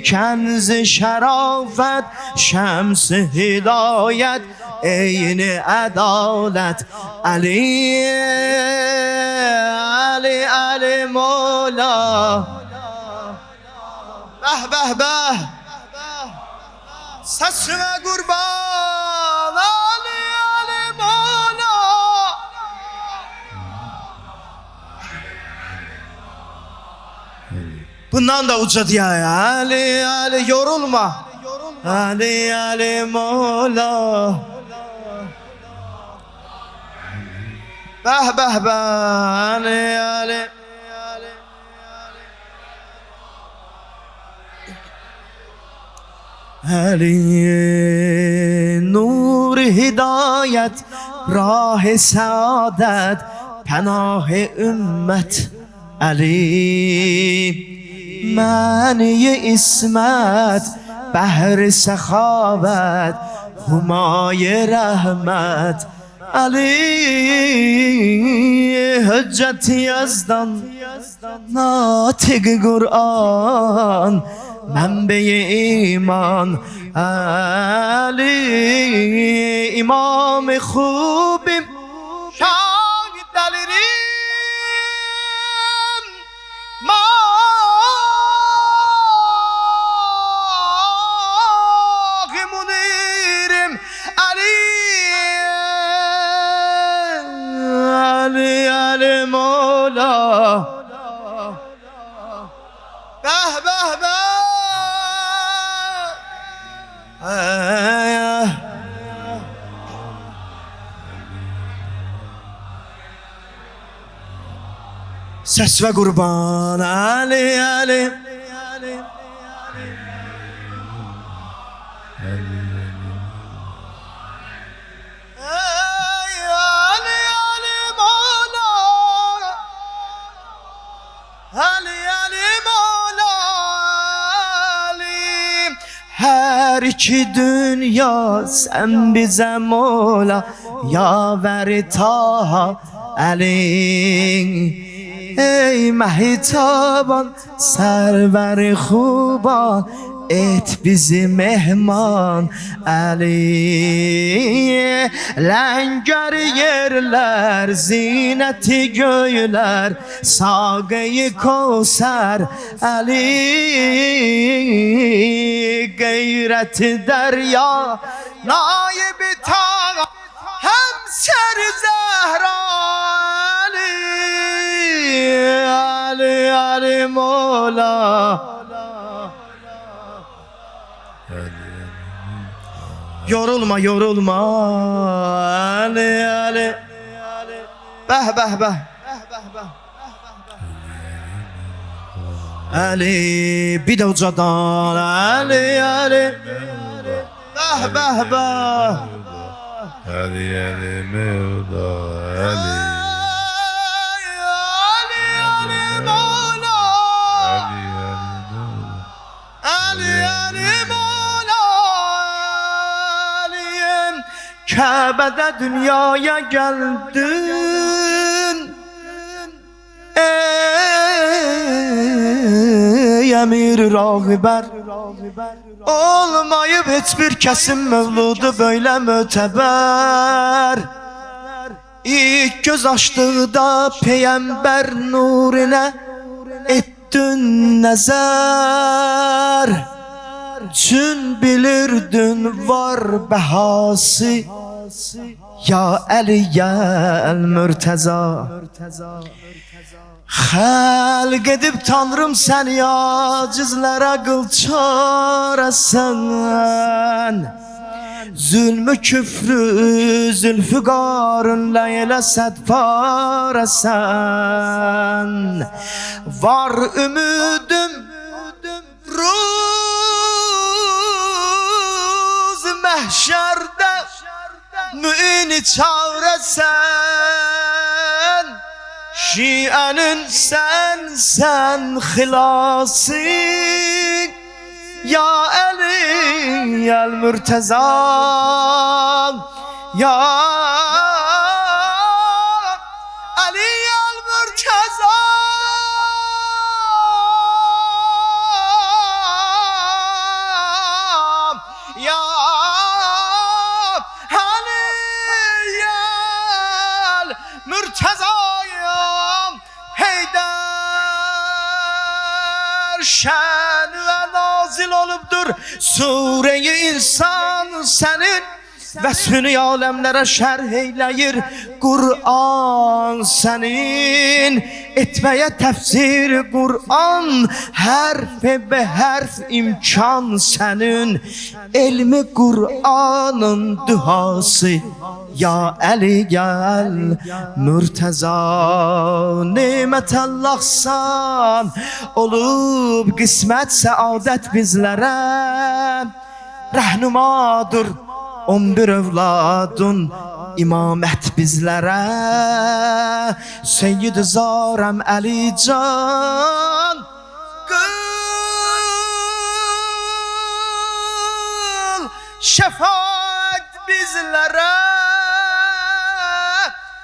kenzi şerafet şems hidayet eyni adalet Ali Ali Ali Mola Beh beh beh Sesime kurban Ali Ali Mola Bundan da uca diye Ali Ali yorulma Ali Ali Mola Beh beh beh Ali Ali Ali nur hidayet rah saadet penah ümmet Ali mani ismet بحر سخاوت همای رحمت علی حجت یزدان ناطق قرآن منبع ایمان علی امام خوبیم شاگ دلیریم ما Ali Ali Mola Beh beh beh Ses ve kurban Ali Ali Her iki dünya sen bize Mola Yaver Taha Ali Ey mehitaban server خوبان et bizi mehman Ali Lengar yerler zineti göyler Sağı-i Kevser Ali Gayreti derya Naib-i Taha Hemser Zehra Ali Ali Ali Mola Yorulma yorulma Ali Ali Beh beh beh Ali bir de ucadan Ali Ali Beh beh beh Ali Ali Mevla Ali Kəbədə dünyaya gəldin. Ey əmir rahibər, olmayıb heç bir kəsin mövludu böyle mötəbər. İlk göz açdıqda Peyğəmbər nurine etdin nəzər. Çün bilirdin var bəhası, ya Əliyyəl Mürtəza. Xəlq edib tanrım səni acizlərə qıl çarəsən. Zulmü küfrü zülfüqarınla elə sədparəsən. Var ümidim ruz məhşərdə müini çarəsən. Şiənin sen xilası, ya Ali el Mürteza, ya Ali el Mürteza. Ya Ali el Mürteza. Şən ve nazil olubdur Sure-i İnsan senin, vəsfini aləmlərə şərh eyləyir Kur'an senin. Etməyə təfsir Kur'an, hərf be hərf imkan senin. Elmi Kur'anın dühası, ya Əli gəl Mürtəza. Nemət Allahsan olub qismət səadət bizlərə. Rəhnumadır 11 övladın imamət bizlərə. Seyyid Zarəm Əli Can, qıl şəfaət bizlərə.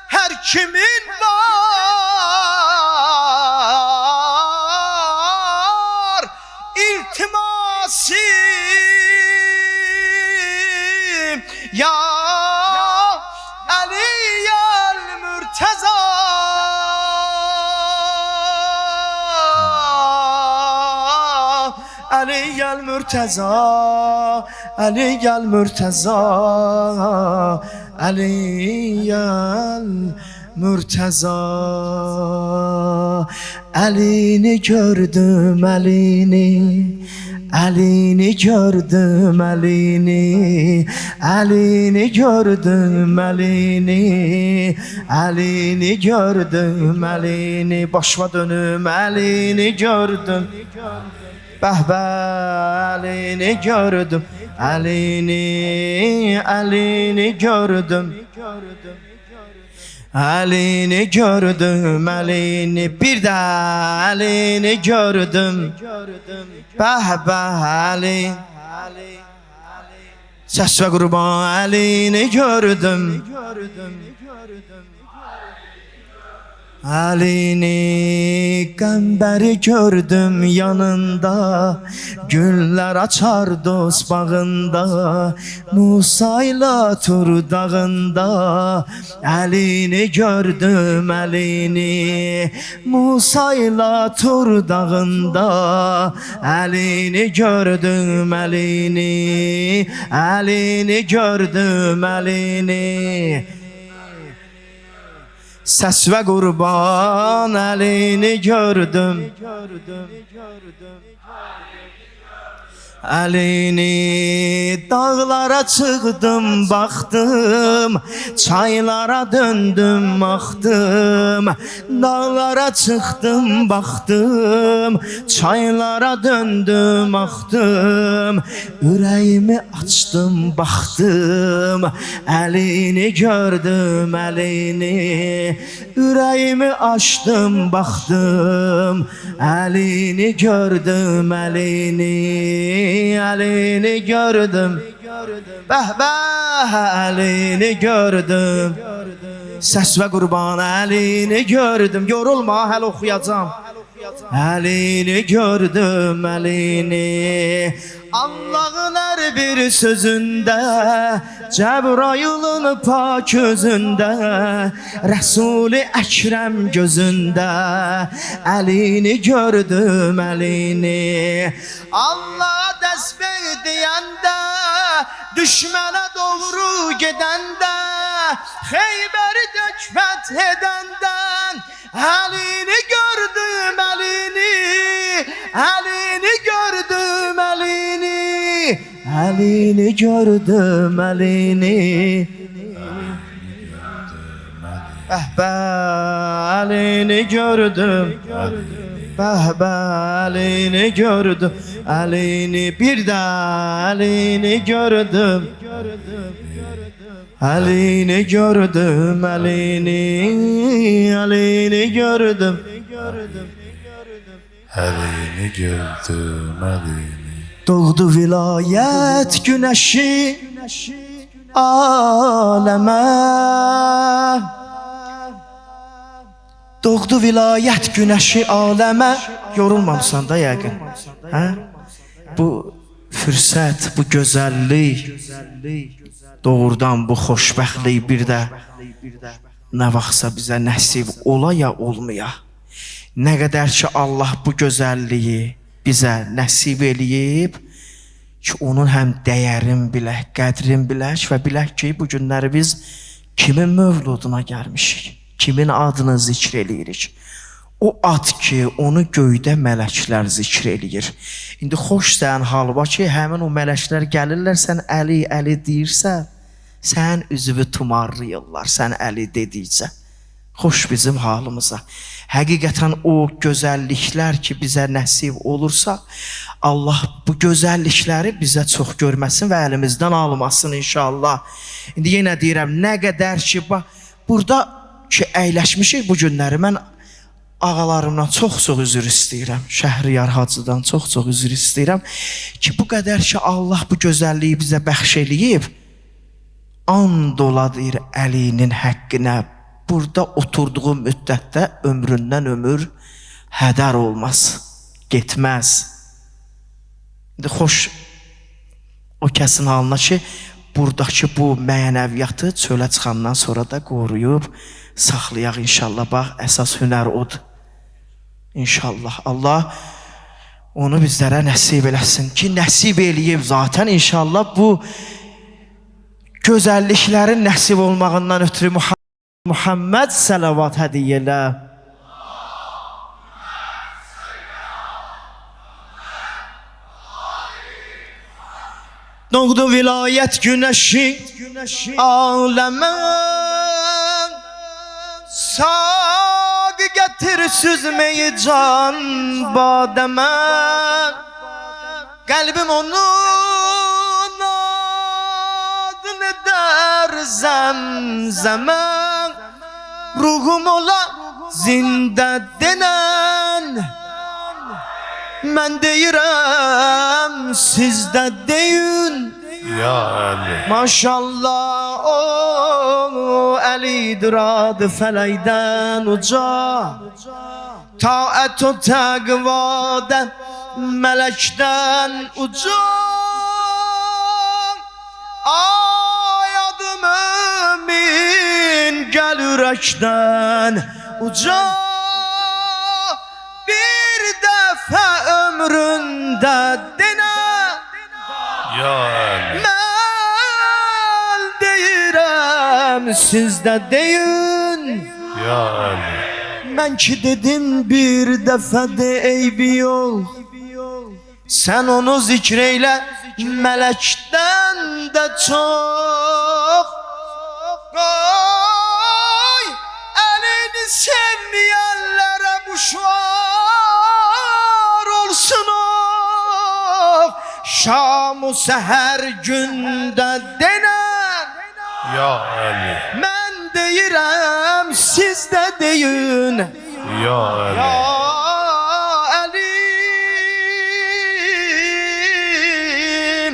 Her kimin var iltiması, ya Ali el Mürteza. Ali el Mürteza, Ali el Mürteza, Ali el Mürteza. Elini gördüm elini, elini gördüm elini, elini gördüm elini, elini gördüm elini. Başıma dönüm elini gördüm. Elini gördüm, elini, elini gördüm. Elini gördüm, elini, bir de elini gördüm. Elini, ses ve kurban elini gördüm. Elini, qəmberi gördüm yanında, güller açar dost bağında, Musa ile Tur dağında. Elini gördüm elini, Musa ile Tur dağında. Elini gördüm elini, elini gördüm elini. Ses ve kurban elini gördüm. Elini dağlara çıktım baktım, çaylara döndüm baktım. Dağlara çıktım baktım, çaylara döndüm baktım. Yüreğimi açtım baktım, elini gördüm elini. Yüreğimi açtım baktım, elini gördüm elini. Elini gördüm, Bəh bəh əlini gördüm. Səs və qurban əlini gördüm. Yorulma, hələ oxuyacam. Əlini gördüm, əlini. Allah'ın her bir sözündə, Cəbrailin pak özündə, Rəsul-i Əkrəm gözündə, əlini gördüm, əlini. Allah təsbih deyəndə, düşmənə doğru gedəndə, Xeybəri dök fəth edəndə, əlini gördüm, əlini. Əlini gördüm, əlini. Əlini gördüm, əlini. Bəh əlini gördüm. Bəh əlini gördüm, əlini. Bir də əlini gördüm. Əlini gördüm, əlini. Əlini gördüm. Əlini gördüm, əlini. Doğdu vilayət günəşi aləmə. Doğdu vilayət günəşi aləmə. Yorulmamısan da yəqin. Hə? Bu fürsət, bu gözəllik, doğrudan bu xoşbəxtlik bir də nə vaxtsa bizə nəsib ola ya olmaya. Nə qədər ki Allah bu gözəlliyi bizə nəsib eləyib ki onun həm dəyərin bilək, qədrin bilək və bilək ki bu günləri biz kimin mövluduna gəlmişik, kimin adını zikr eləyirik. O ad ki onu göydə mələklər zikr eləyir. İndi xoşsən halva ki həmin o mələklər gəlirlər, sən Əli, Əli deyirsən, sən üzvü tumarlayırlar, sən Əli dedikcə. Xoş bizim halımıza. Həqiqətən o gözəlliklər ki bizə nəsib olursa, Allah bu gözəllikləri bizə çox görməsin və əlimizdən almasın inşallah. İndi yenə deyirəm, nə qədər ki burada ki əyləşmişik bu günləri, mən ağalarımdan çox üzr istəyirəm. Şəhriyar Hacıdan çox üzr istəyirəm ki bu qədər ki Allah bu gözəlliyi bizə bəxş eləyib, and oladır Əlinin həqqinə. Burada oturduğu müddətdə ömründən ömür hədər olmaz, getməz. İndi xoş o kəsin halına ki, buradakı bu mənəviyyatı çölə çıxandan sonra da qoruyub saxlayaq inşallah. Bax, əsas hünər odur. İnşallah Allah onu bizlərə nəsib eləsin ki, nəsib eləyib zaten inşallah bu gözəlliklərin nəsib olmağından ötürü Muhammed salavat hədiyyə elə. Doğdu vilayət günəşi aləmə, sağ gətir süzməyi can badəmə. Qəlbim onun adını der zəmzəmə. Ruhum ola zində denən, mən deyirəm sizdə deyin. Ya Əli. Maşallah o Əlidir adı fələkdən uca, taət o təqvadən mələkdən uca. Ay adı mömin gəl ürəkdən uca. Bir dəfə ömründə denə, Ya Əli. mən deyirəm sizdə deyin. Ya Əli. Mən ki dedim bir dəfə de eybi yox, sən onu zikr eylə mələkdən də çox. Qoy əlini sevməyənlərə bu şüar olsun o. Şam-ı səhər gündə denən, Ya Əli. mən deyirəm siz də deyin. Ya Əli. Ya Əlim,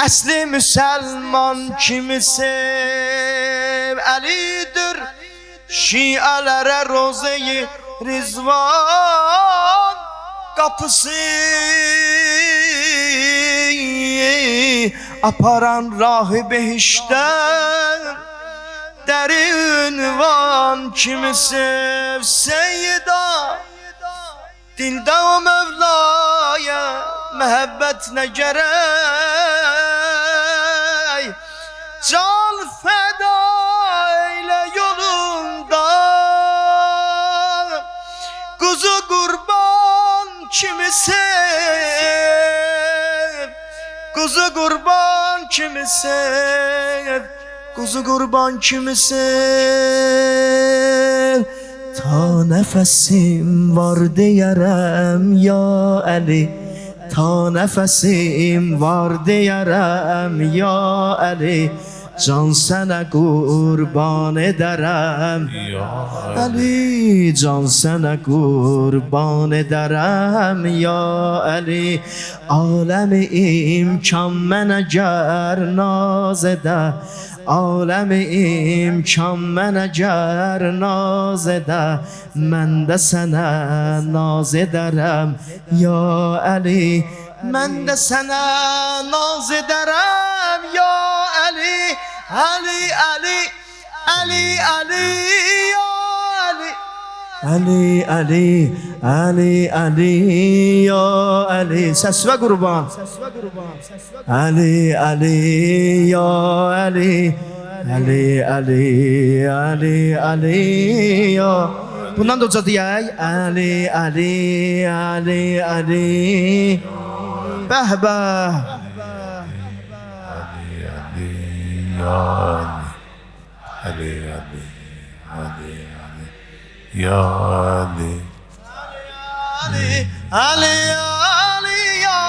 Əsli Müslüman kimi sev Əlidir. Şialara rozeyi Rizvan kapısı aparan rahip behişten deri ünvan kimi sev Seyyida dilde o Mevla'ya mehabbet ne gerek can feda eyle yolunda kuzu kurban kimi sev kuzu kurban kimi sev kuzu kurban kimi sev ta nefesim var diyerem ya Ali ta nefesim var diyerem ya Ali can sana kurban ederem Ali can sana kurban ederem ya Ali alemi imkan mənə gər naz ede alemi imkan mənə gər naz ede mən də sənə naz ederem ya Ali mən də sənə naz ederem ya Ali Ali Ali Ali Ali ya Ali Ali Ali Ali Ali ya Ali ses ve kurban Ali Ali ya Ali Ali Ali Ali Ali ya bundan da uca diyək Ali Ali Ali Ali behbeh Ya Ali, Ali, Ali, Ali, Ya Ali, Ali, Ali, Ali, ya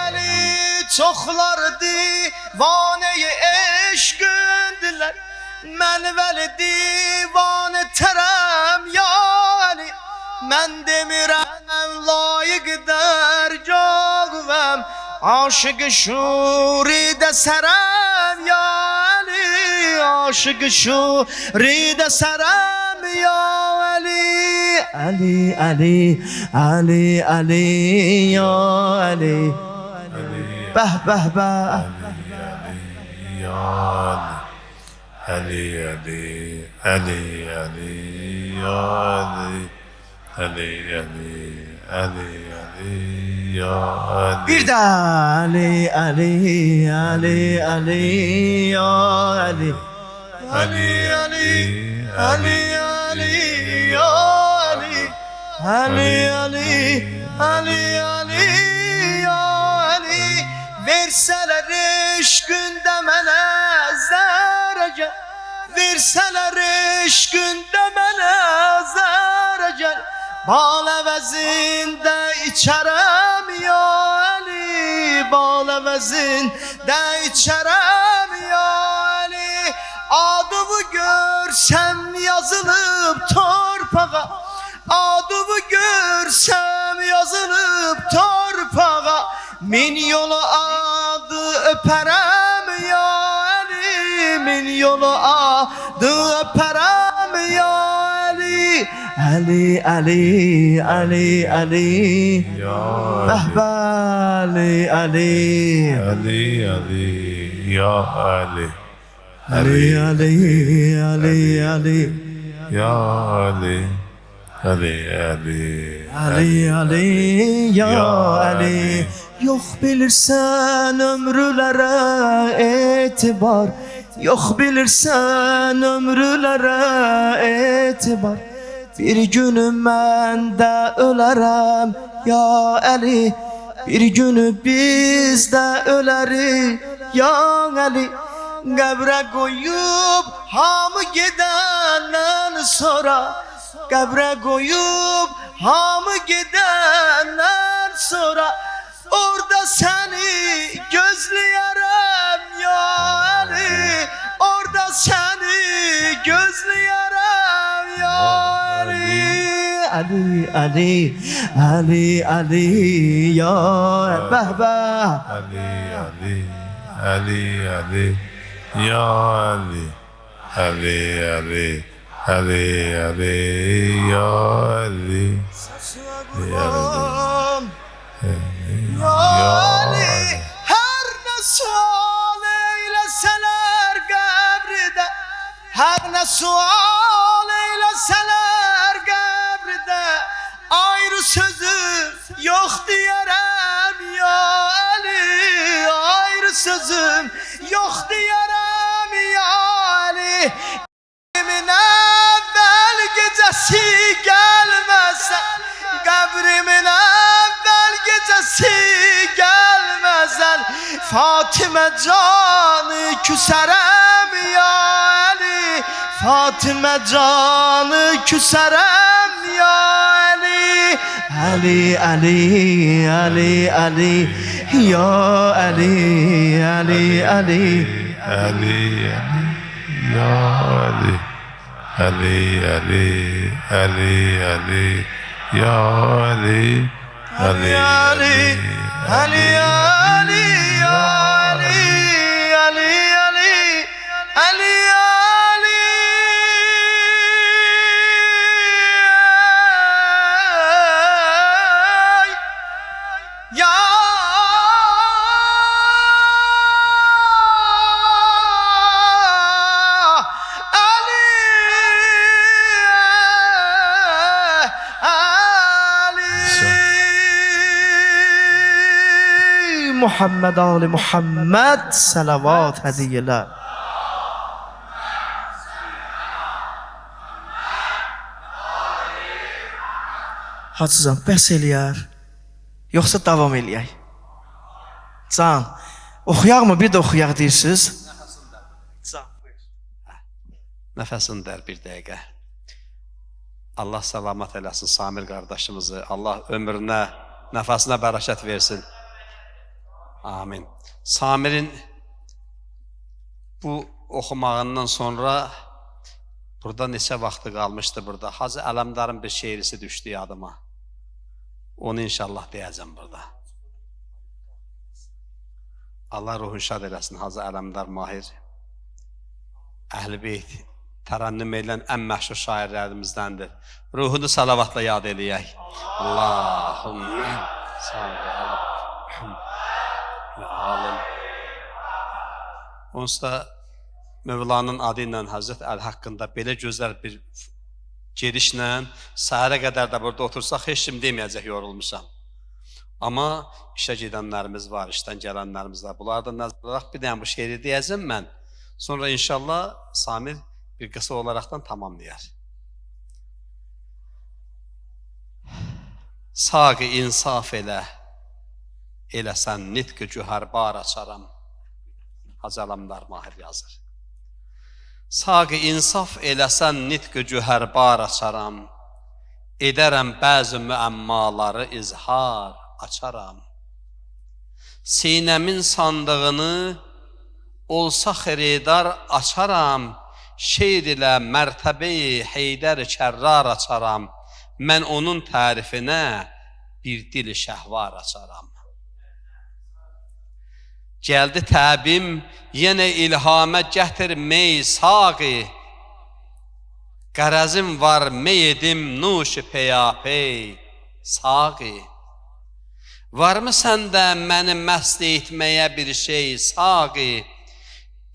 Ali. Çoxlar divanəyi eşqindilər mən vəli divanə tərəm ya Ali mən demirəm layiqdər cağvəm aşık şuridə sərəm ya Ali aşık şuridə sərəm ya Ali Ali Ali Ali Ali ya Ali bah bah bah Ya Ali, Ali, Ali, Ali, Ya Ali, Ali, Ali, Ali, Ali, Ya Ali. Bir de Ali Ali Ali Ali ya Ali Ali Ali Ali Ali ya Ali Ali Ali Ali Ali ya Ali verseler eşkünde mənə zərəcə verseler eşkünde mənə zərəcə bal əvəzində içərəm ya Ali bal əvəzində içərəm ya Ali adımı görsəm yazılıb torpağa adımı görsəm yazılıb torpağa min yolu adı öpərəm ya Ali min yolu adı öpərəm ya Ali Ali Ali Ali Ali Ya Ali Ali Ali, Ali, Ya Ali, Ali Ali Ali Ali Ya Ali, Ali, Ali, Ali Ali ya Ali yok bilirsen ömrülere etibar yok bilirsen ömrülere etibar bir günüm ben de ölerem ya Ali bir günü biz de öleriz ya Ali Qəbrə qoyub hamı gedəndən sonra Qəbrə qoyub hamı gedəndən sonra orada səni gözləyərəm ya Ali orada səni gözləyərəm ya Ali Ali Ali Ali Ali ya bəhbə Ali, Ali, Ali, Ali, Ya Ali, Ali, Ali, Ali, Ali, Ya Ali, Ya Ali. Her ne sual eyleseler kabride, her ne sual eyleseler kabride, ayrı sözüm yok diyerem ya Ali, ayrı sözüm yok diyerem ya Ali. Kabrimin evvel gecesi gelmezse, kabrimin evvel gecesi gelmezsen, Fatime canı küserem ya Ali, Fatime canı küserem ya Ali. Ali, Ali, Ali, Ali, ya Ali, Ali, Ali. Ali, Ali, Ya Ali, Ali, Ali, Ali, Ali, Ya Ali, Ali, Ali, Ali, Ali, ya Ali, Ali, Ali, Ali, Ali. Ya Muhammed Ali Muhammed salavat hediyeler. Hacıcan bəs eləyər, yoxsa davam eləyək? Can, oxuyaq mı? Bir də oxuyaq deyirsiniz. Can, buyur. Nəfəsini dər bir dəqiqə. Allah salamat eləsin Samir qardaşımızı. Allah ömrünə, nəfəsinə bərəkət versin. Amin. Samir'in bu oxumağından sonra burada neçə vaxtı qalmışdı burada. Hacı Ələmdarın bir şeirisi düşdü yadıma. Onu inşallah deyəcəm burada. Allah ruhun şad eləsin Hacı Ələmdar Mahir. Əhl-i Beyt tərənnüm edilən ən məşhur şairlərimizdəndir. Ruhunu salavatla yad eləyək. Allahümme salli alim. Onsuz da Mövlanın adı ilə Həzrət Əli haqqında belə gözəl bir gedişlə səhərə qədər də burada otursaq heç kim deməyəcək yorulmuşam. Amma işə gedənlərimiz var, işdən gələnlərimiz var. Bunlardan nəzər olaraq bir dənə bu şeiri deyəcəm mən. Sonra inşallah Samir bir qısa olaraqdan tamamlayar. Sağ insaf elə, eləsən nitq-i cühərbar açaram. Hacı Ələmdar Mahir yazır. Sağ insaf eləsən nitq-i cühərbar açaram. Edərəm bəzi müəmmaları izhar açaram. Sinəmin sandığını olsa xeridar açaram. Şeir ilə mərtəbəyi Heydər kərrar açaram. Mən onun tərifinə bir dil şəhvar açaram. Gəldi təbim, yenə ilhamə gətir mey saqi. Qərəzim var mey edim nuş-i peyapey saqi. Varmı səndə məni məst etməyə bir şey saqi?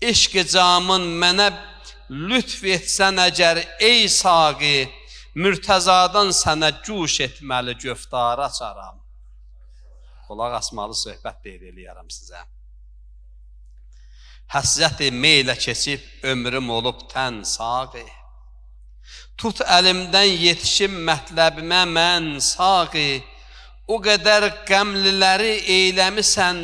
İşq-i camın mənə lütf etsən əgər ey saqi, mürtəzadan sənə cuş etməli göftar açaram. Qulaq asmalı söhbət deyil eləyərəm sizə. Həsrət-i meylə keçib ömrüm olub tən saqi. Tut əlimdən yetişim mətləbimə mən saqi. O qədər qəmliləri eyləmisən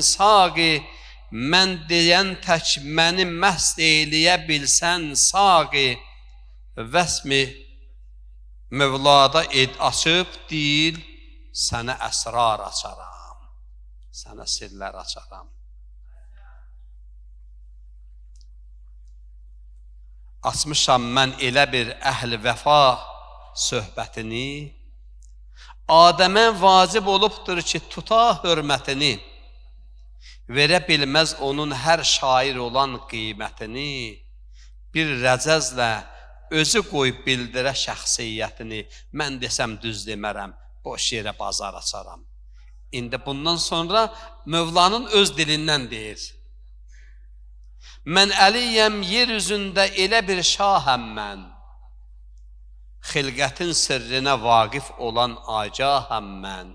saqi. Mən deyən tək məni məst eyləyə bilsən saqi. Vəsmi Mövlada açıb deyil, sənə əsrar açaram, sənə sirlər açaram. Açmışam mən elə bir əhl-i vəfa söhbətini, Adəmə vacib olubdur ki, tuta hörmətini. verə bilməz onun hər şair olan qiymətini, bir rəcəzlə özü qoyub bildirə şəxsiyyətini, mən desəm düz demərəm, boş yerə bazar açaram. İndi bundan sonra Mövlanın öz dilindən deyir. Mən əliyəm yer üzündə elə bir şahəm mən, xilqətin sirrinə vaqif olan agahəm mən.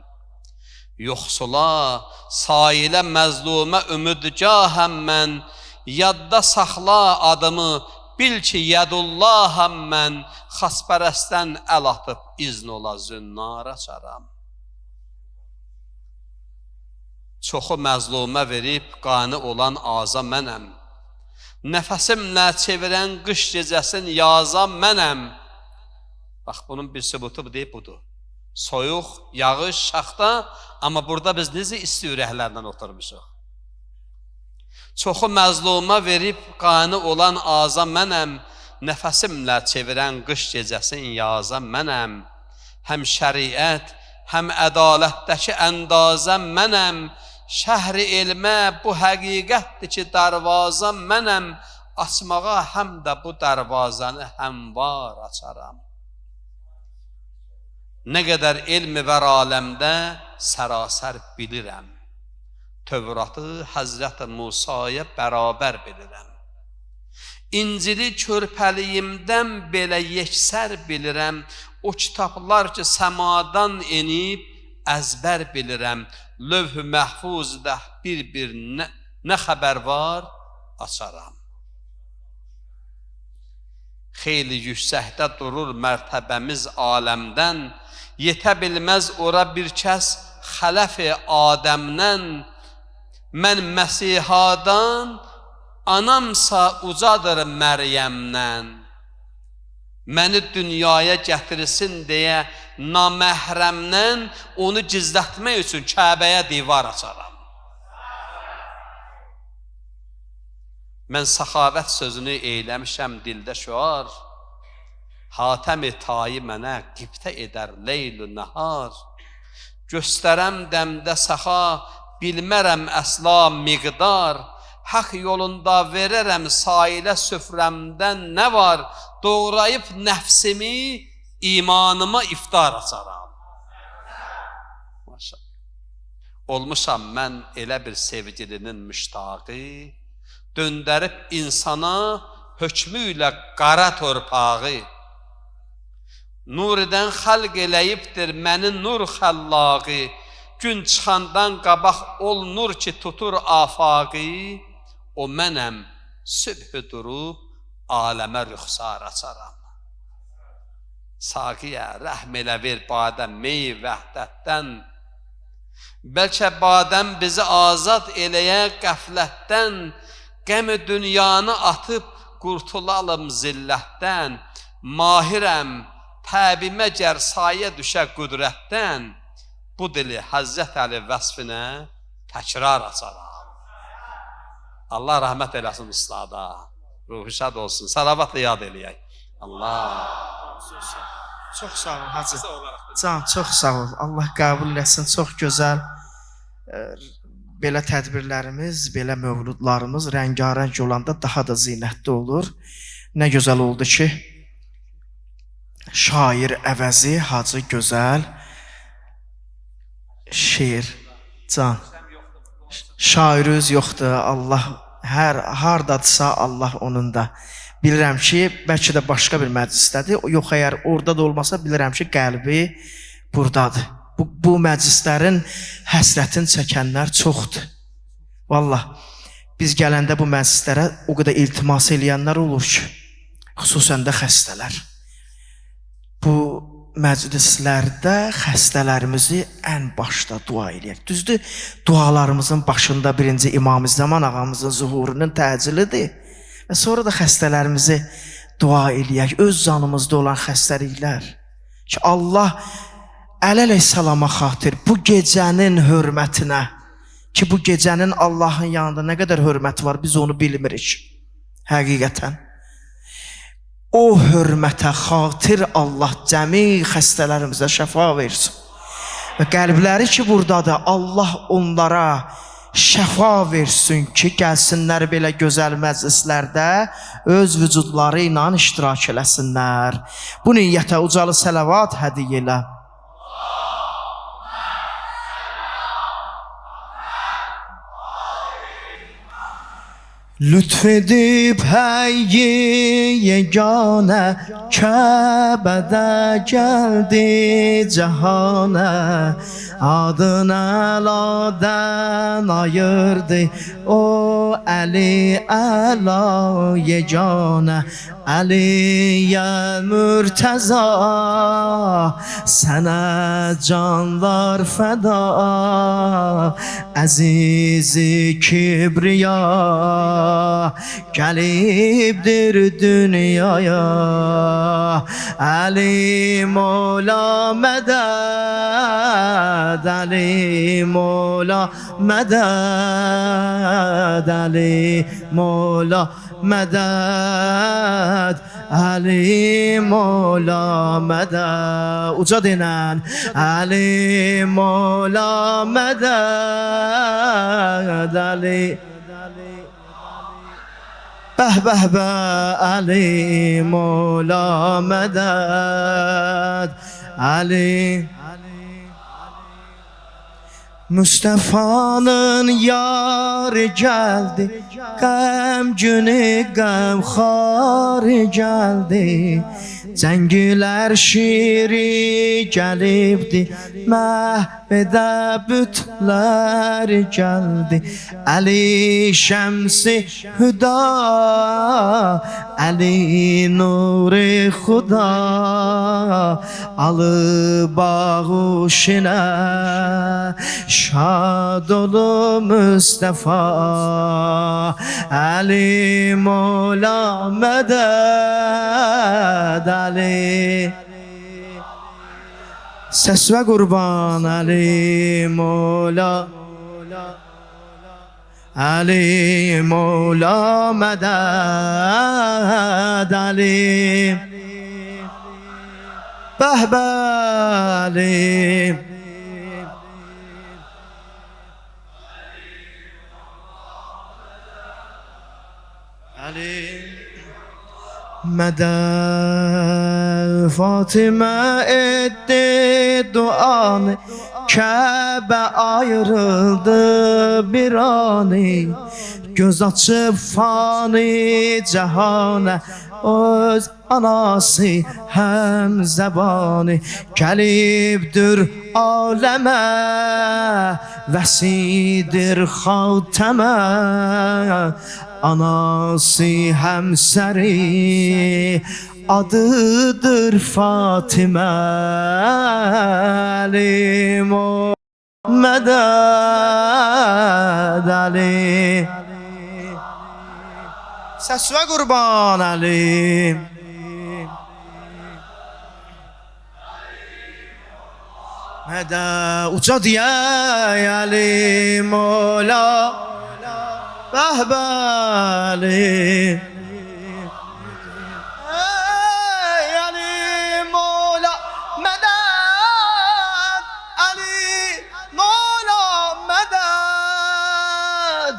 Yoxsula, sailə, məzlumə ümidgahəm mən, yadda saxla adımı, bil ki yadullahəm mən, xaspərəstdən əl atıb izn ola zünnara çaram. Çoxu məzlumə verib qani olan aza mənəm, nəfəsimlə çevirən qış gecəsin yaza mənəm. Bax, bunun bir sübutu deyib budur. Soyuq, yağış, şaxta, amma burada biz necə isti ürəklərdən oturmuşuq. Çoxu məzluma verib qani olan aza mənəm, nəfəsimlə çevirən qış gecəsin yaza mənəm. Həm şəriət, həm ədalətdəki əndazə mənəm, şəhri elmə bu həqiqətdir ki, darvaza mənəm, açmağa həm də bu darvazanı həmvar açaram. Nə qədər elmi var aləmdə sərasər bilirəm, Tövratı Həzrət Musaya bərabər bilirəm. İncili körpəliyimdən belə yeksər bilirəm, o kitablar ki, səmadan enib əzbər bilirəm, lövh-ü məhfuzda bir-bir nə xəbər var, açaram. Xeyli yüksəkdə durur mərtəbəmiz aləmdən, yetə bilməz ora bir kəs xələf-i Adəmdən, mən Məsihadan, anamsa ucadır Məryəmdən. Məni dünyaya gətirsin deyə naməhrəmdən onu gizlətmək üçün Kəbəyə divar açaram. Mən səxavət sözünü eyləmişəm dildə şüar, Hatəm-i tayı mənə qibtə edər leyl-ü nəhar. Göstərəm dəmdə səxa, bilmərəm əsla miqdar, haq yolunda verərəm sailə süfrəmdən nə var, doğrayıb nəfsimi, imanıma iftar açaram. Maşallah. Olmuşam mən elə bir sevgilinin müştaqı, döndərib insana hökmü ilə qara torpağı. Nuridən xəlq eləyibdir məni nur xəllaqı, gün çıxandan qabaq ol nur ki tutur afaqı, o mənəm sübhü durub aləmə rüxsar açaram. Saqiyə rəhm elə ver badəm mey vəhdətdən, bəlkə badəm bizi azad eləyə qəflətdən, qəmi dünyanı atıb qurtulalım zillətdən, mahirəm təbimə gər sayə düşə qüdrətdən, bu dili Həzrət Əli vəsfinə təkrar açaram. Allah rəhmət eləsin ustada, ruhu şad olsun, salavatla yad eləyək. Allah. Çox sağ ol Hacı. Can, çox sağ ol. Allah qəbul etsin. Çox gözəl belə tədbirlərimiz, belə mövludlarımız rəngarəng olanda daha da zinətli olur. Nə gözəl oldu ki, şair əvəzi Hacı gözəl şeir. Can. Şairimiz yoxdur. Allah hardadsa Allah onun da. Bilirəm ki, bəlkə də başqa bir məclisdədir. Yox, əgər orada da olmasa bilirəm ki, qəlbi buradadır. Bu məclislərin həsrətini çəkənlər çoxdur. Vallah, biz gələndə bu məclislərə o qədər iltimas eləyənlər olur ki, xüsusən də xəstələr. Bu məclislərdə xəstələrimizi ən başda dua eləyək. Düzdür, dualarımızın başında birinci İmam-ı Zaman ağamızın zuhurunun təcilidir. Və sonra da xəstələrimizi dua eləyək, öz canımızda olan xəstəliklər. Ki Allah əleyhissalama xatir bu gecənin hörmətinə, ki bu gecənin Allahın yanında nə qədər hörməti var, biz onu bilmirik. Həqiqətən. O hörmətə xatir Allah cəmi xəstələrimizə şəfa versin. Və qəlbləri ki buradadır, Allah onlara şəfa versin ki, gəlsinlər belə gözəl məclislərdə öz vücudları ilə iştirak eləsinlər. Bu niyyətə ucalı sələvat hədiyyə elə. Lütfedip hey yegane Kabe'de geldi cihane Adını Ela'dan ayırdı o Ali Ela yegane Aliye Mürteza sana canlar feda Azizi Kibriya gelibdir dünyaya Ali Mola meded Ali Mola meded Ali Mola meded Ali Mola meded uca denen Ali Mola meded Ali Beh Ali Mola meded Ali Mustafa'nın yarı geldi Qəmgünü qəmxarı geldi Cəngilər şiri gəlibdi Məhvedə bütlər gəldi Ali şəmsi hüda Ali nuri xuda Alı bağışına Şad olu Mustafa Ali Mola meded Ali Ses ve kurban Ali Mola Ali Mola meded Ali Beh Ali Ali Meded Fatıma etti duanı Kabe ayrıldı bir ani Göz açıp fani cehane Öz anası hem zebani Gelibdir aleme Vesidir hateme Anası hemseri adıdır Fatime Ali Muhammed Ali Ses ve kurban Ali Meda uca diye Ali Mola Behbali Ali Mola meded Ali Mola meded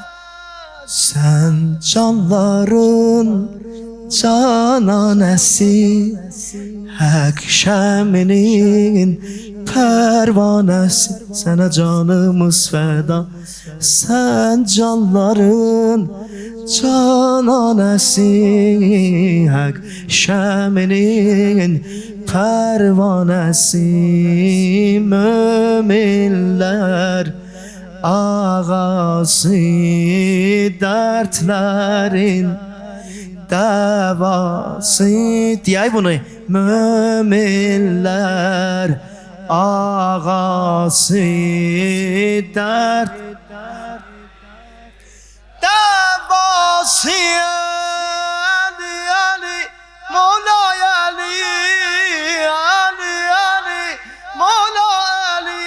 Sen canların cananesi Hak şeminin pervanesi Sana canımız feda Sen canların cananesi Hak şeminin pervanesi Müminler ağası dertlerin davası Diyey bunu müminler ağası dert davası Ali Ali Mola Ali Ali Ali Mola Ali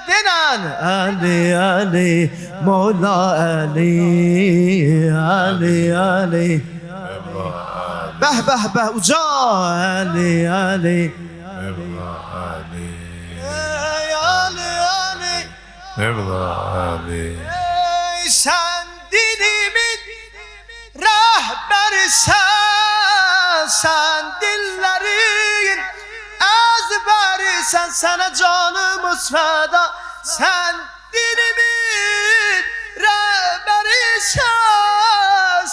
denen Ali Ali Mola Ali Ali Ali Beh uca Ali Ali Mevla Ali sen dillerin ezberi sen sana canımız feda sen dilimin rehberi sen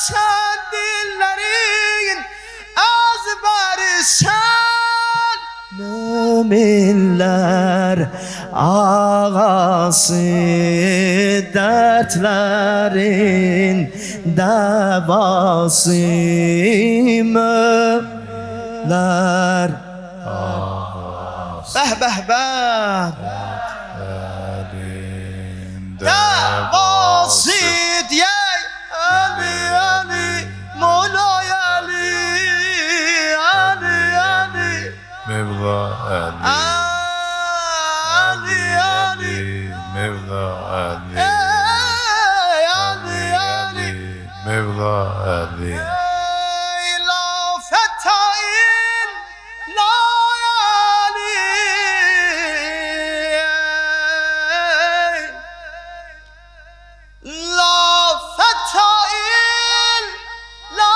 dillerin ezberi sen müminler ağası dertlerin devası müminler beh beh beh devası diye Ali Ali Mola Ali Ali Ali Mevla Ali Ali Ali Mevla Ali Ali Ali Mevla Ali La fetail la Ali La fetail la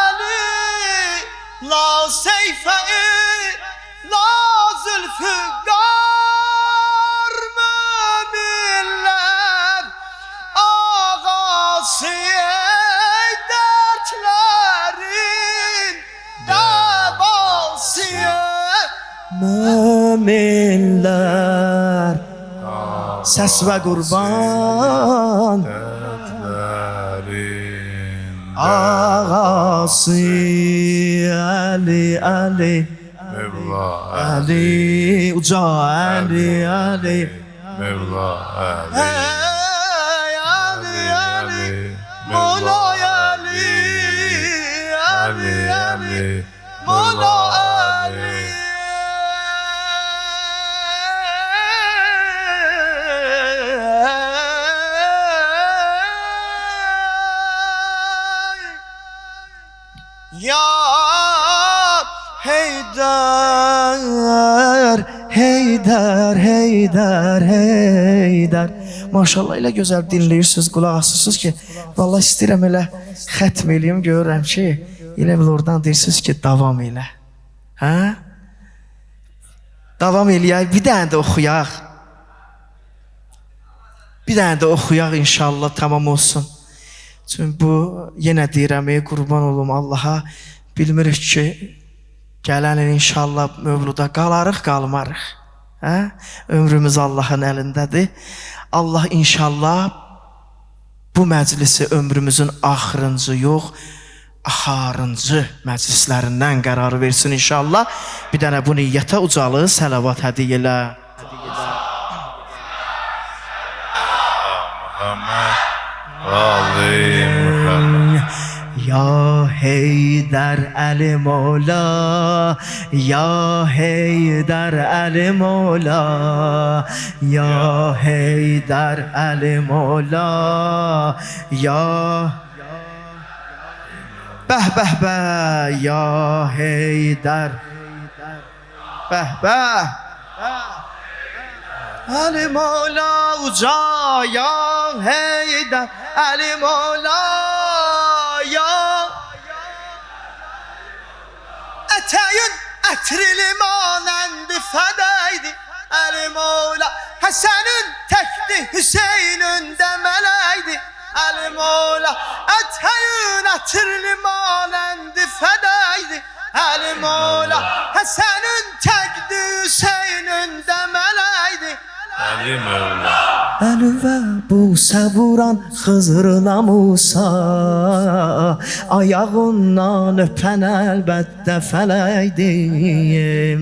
Ali La seyfeil la zülfügar müminler ağası dertlerin devası müminler ses ve kurban dertlerin ağası Ali Ali Mevla Ali uca Ali Ali Mevla Ali Ali Ali Mola Ali Ali Ali Mola Ali Ya Heydar Heydar Heydar Heydar Maşallah elə gözəl dinləyirsiniz, qulaq asırsınız ki vallahi istəyirəm elə xətm eləyim, görürəm ki elə bil oradan deyirsiniz ki davam elə hə? Davam eləyək, bir dənə də oxuyaq bir dənə də oxuyaq inşallah tamam olsun. Çünki bu yenə deyirəm qurban olum Allaha bilmirik ki gələn il inşallah mövluda qalarıq qalmarıq hə? Ömrümüz Allahın əlindədir. Allah inşallah bu məclisi ömrümüzün axırıncı yox axarıncı məclislərindən qərar versin inşallah. Bir dənə bu niyyətə ucalı səlavat hədiyyə elə. Muhammed Ali Muhammed Ya Heydar Ali Mola Ya Heydar Ali Mola Ya Heydar Ali Mola Ya Beh beh beh Ya Heydar Beh beh Ali Mola uca Ya Heydar Ali Mola Ya Eteğin etrili manendi fedeydi Ali Mola Hasan'ın tekti Hüseyin'in de meleydi Ali Mola Eteğin etrili manendi fedeydi Ali Mola Hasan'ın tekti Hüseyin'in de meleydi Ali Mevla Əlvə Busə vuran Xızırla Musa Ayağından öpən əlbəttə fələkdir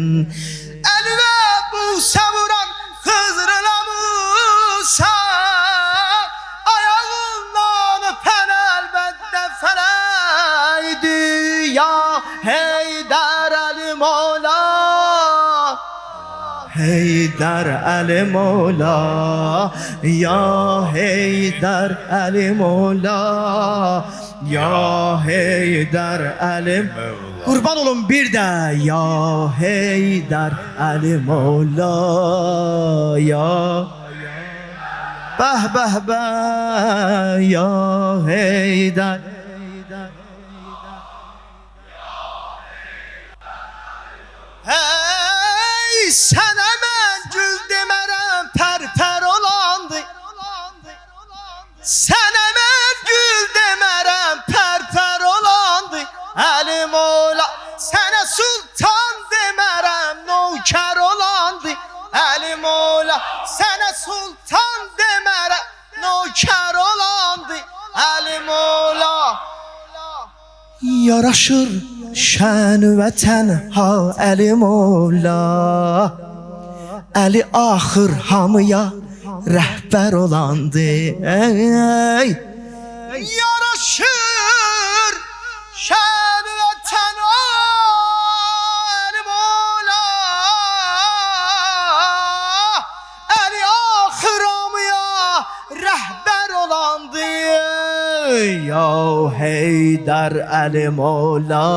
Əlvə Busə vuran Xızırla Musa Ayağından öpən əlbəttə fələkdir Ya Heydər Ali Mola Heydar Ali Mola Ya Heydar Ali Mola Ya Heydar Ali Mevla Kurban olun bir de Ya Heydar Ali Mola Ya Beh beh beh Ya Heydar sənə mən gül demərəm, pər olandı. Sənə mən gül demərəm, pər olandı. Əli Mola, sənə sultan demərəm, nökər olandı. Əli Mola, sənə sultan demərəm, nökər olandı. Əli Mola, yaraşır şən və tənha Əli Mola. Əli axır hamıya rəhbər olandı. Yaraşır şən və tənha Əli Mola. Əli axır hamıya rəhbər olandı. Ya Heydər Əli Mola,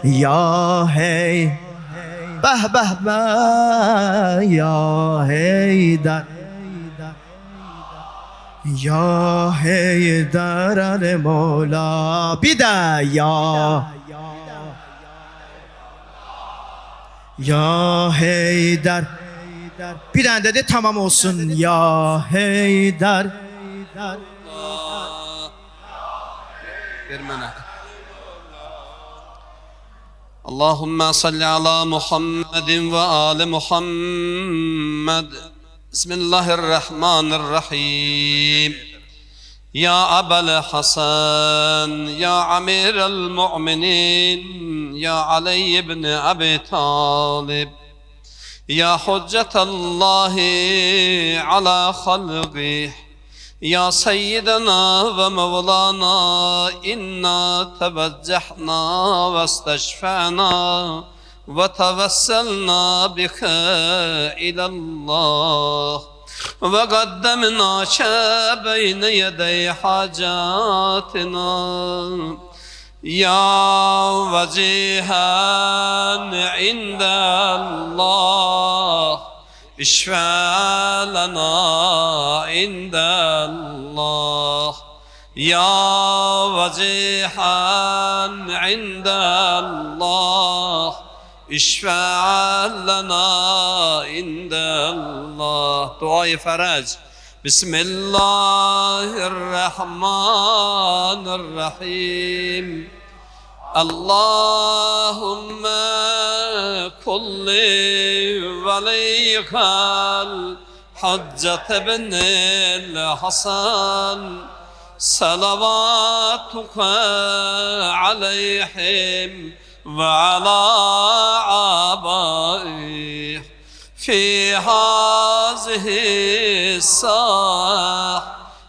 ya hey, bəh bəh bəh, ya Heydər, ya Heydər Əli Mola. Bir də ya Heydər. Bir dənə dedi tamam olsun. Ya Heydər. Allahümme salli ala Muhammedin ve ali Muhammed. Bismillahirrahmanirrahim. Ya Abel Hasan, ya Amir el-Mu'minin, ya Ali ibn Abi Talib, ya Hüccetallahi ala halqih, ya Seyyidina ve Mevlana, inna teveccehna ve isteşfa'na ve tevesselna bika ilallah ve qaddemnâke beyne yedey hacatina ya vecihen indallah işfe lena indallah ya vecihen indallah işfe lena indallah. Duayı ferec. Bismillahirrahmanirrahim. Allahümme kulli veliykel Haccet ibnil Hasan salavatuka aleyhim ve ala abaih fi hazihi sah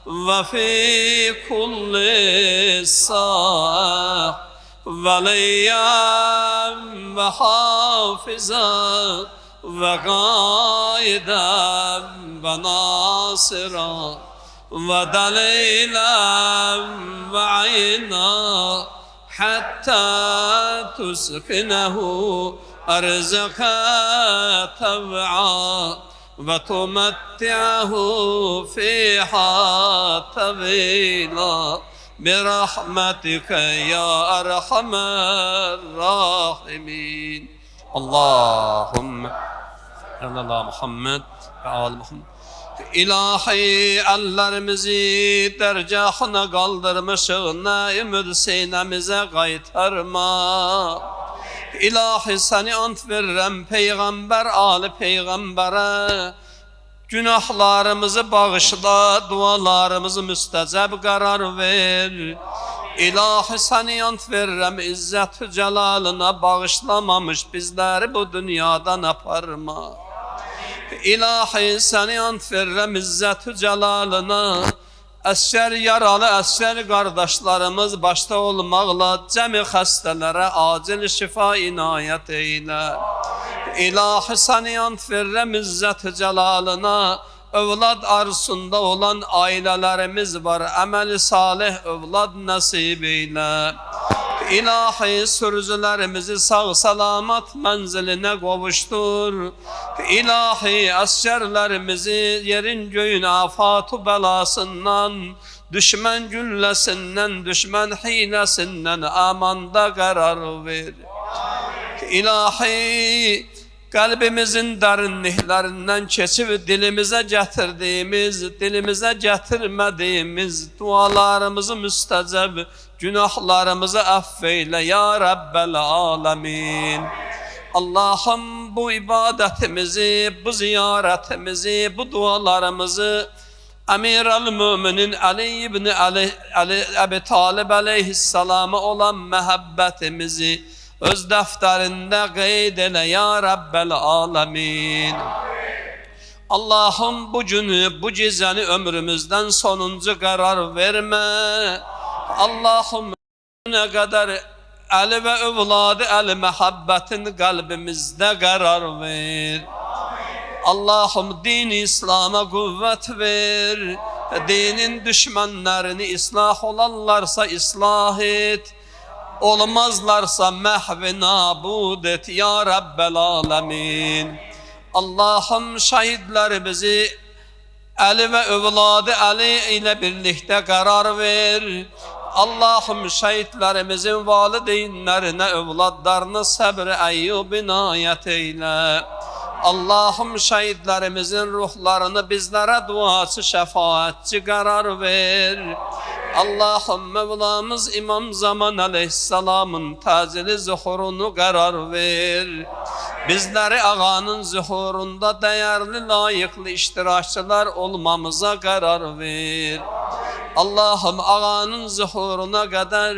ve fi kulli sah veliyen ve hafizan ve gaiden ve nasira ve dalilen ve ayna hatta tuskinehu arzaka tev'a ve tumetti'ahu fiha tevila birahmetike ya erhamer rahimin. Allahümme Allah Muhammed ve Ali Muhammed. İlahi ellerimizi dergahına kaldırmışsın, ümid sinemize kaytarma. İlahi seni ant veririm peygamber ali peygambere. Günahlarımızı bağışla, dualarımızı müstecab karar ver. İlahi seni ant veririm izzet-i celalına bağışlamamış bizleri bu dünyadan aparma. İlahi seni ant veririm izzet-i celalına əsgər yaralı əsgər kardeşlerimiz başta olmaqla cəmi xəstələrə acil şifa inayət eylə. İlahi səni ant verirəm izzət-i celalına. Övlad arzusunda olan ailelerimiz var. Əməli salih övlad nasib eyle. İlahi sürücülerimizi sağ salamat menziline kavuştur. İlahi askerlerimizi yerin göğün afatu belasından, düşman güllesinden, düşman hilesinden amanda karar ver. İlahi qəlbimizin dərinliklərindən keçib dilimizə gətirdiyimiz, dilimizə gətirmədiyimiz dualarımızı müstəcəb, günahlarımızı əff eylə ya Rəbbəl aləmin. Allah'ım bu ibadetimizi, bu ziyaretimizi, bu dualarımızı Emir-el-Müminin Ali ibn Ebi Talib aleyhisselama olan mehabbetimizi öz defterinde qeyd elə ya Rabbel alemin. Allah'ım bu günü, bu gecəni ömrümüzden sonuncu karar verme. Allah'ım ne kadar Ali ve evladı Ali mehabbetin kalbimizde karar ver. Allah'ım din-i İslam'a kuvvet ver. Dinin düşmanlarını ıslah olanlarsa ıslah et. Olmazlarsa mahv-i nabud et ya Rabbel alemin. Allah'ım şehitlerimizi Ali ve evladı Ali ile birlikte karar ver. Allah'ım şehitlerimizin valideynlerine, evladlarına sabr-ı eyyub inayet eyle. Allah'ım şehitlerimizin ruhlarını bizlere duası, şefaatçi karar ver. Allah'ım Mevlamız İmam Zaman Aleyhisselam'ın tacili zuhurunu karar ver. Bizleri ağanın zuhurunda değerli, layıklı iştirakçılar olmamıza karar ver. Allah'ım ağanın zuhuruna kadar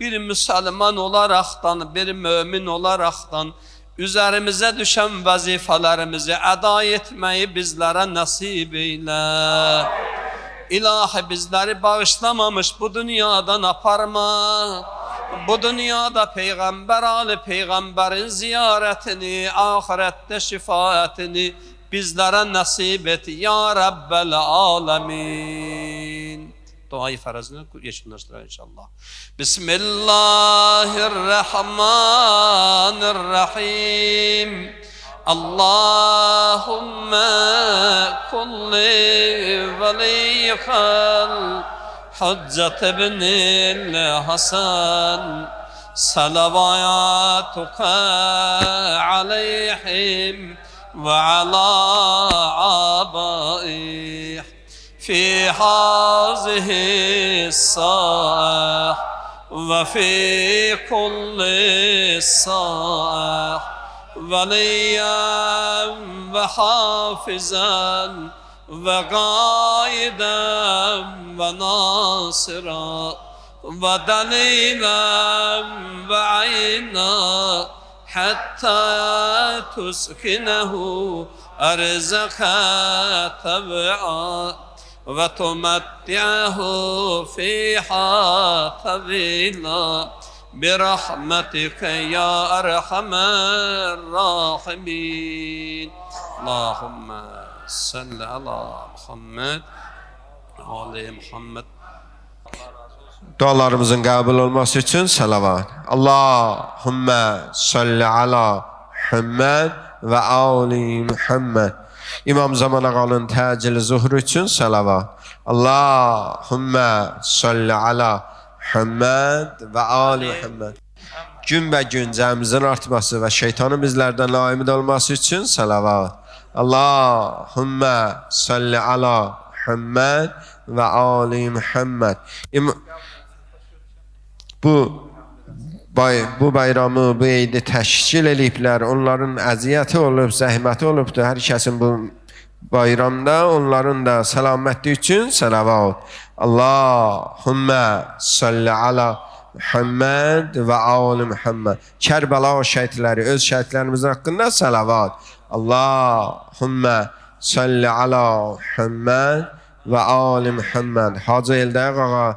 bir Müslüman olaraktan, bir mümin olaraktan üzerimize düşen vazifelerimizi eda etmeyi bizlere nasip eyle. İlahi bizleri bağışlamamış bu dünyadan aparma. Bu dünyada Peygamber Ali Peygamberin ziyaretini, ahirette şifaatini bizlere nasip et ya Rabbel alemin. Duayı farazını yaşınlaştırır inşallah. Bismillahirrahmanirrahim. Allahümme kulli veliyikal Hüccet ibnil Hasan salavatuka aleyhim ve ala abaih في هذه الساعة وفي كل ساعة وليا وحافظا وقائدا وناصرا ودليلا وعينا حتى تسكنه أرزك تبعا وتمتعه فيها طويلا برحمتك يا أرحم الراحمين. اللهم صل على محمد وعلى محمد. Dualarımızın qəbul olması için salavat. Allahümme salli ala Muhammed ve ali Muhammed. İmam Zaman Ağa'nın təcili zuhru için salavat. Allahümme salli ala Muhammed ve ali Muhammed. Gün ve gün cəmimizin artması ve şeytanın bizlerden laimid olması için salavat. Allahümme salli ala Muhammed ve ali Muhammed. Bu bayramı, bu eydi təşkil eləyiblər. Onların əziyyəti olub, zəhməti olubdur. Hər kəsin bu bayramda onların da səlamətliyi üçün salavat. Allahümme salli ala Muhammed ve ali Muhammed. Kərbəla şəhidləri, öz şəhidlərimizin haqqında salavat. Allahümme salli ala Muhammed ve ali Muhammed. Hacı Eldəq ağa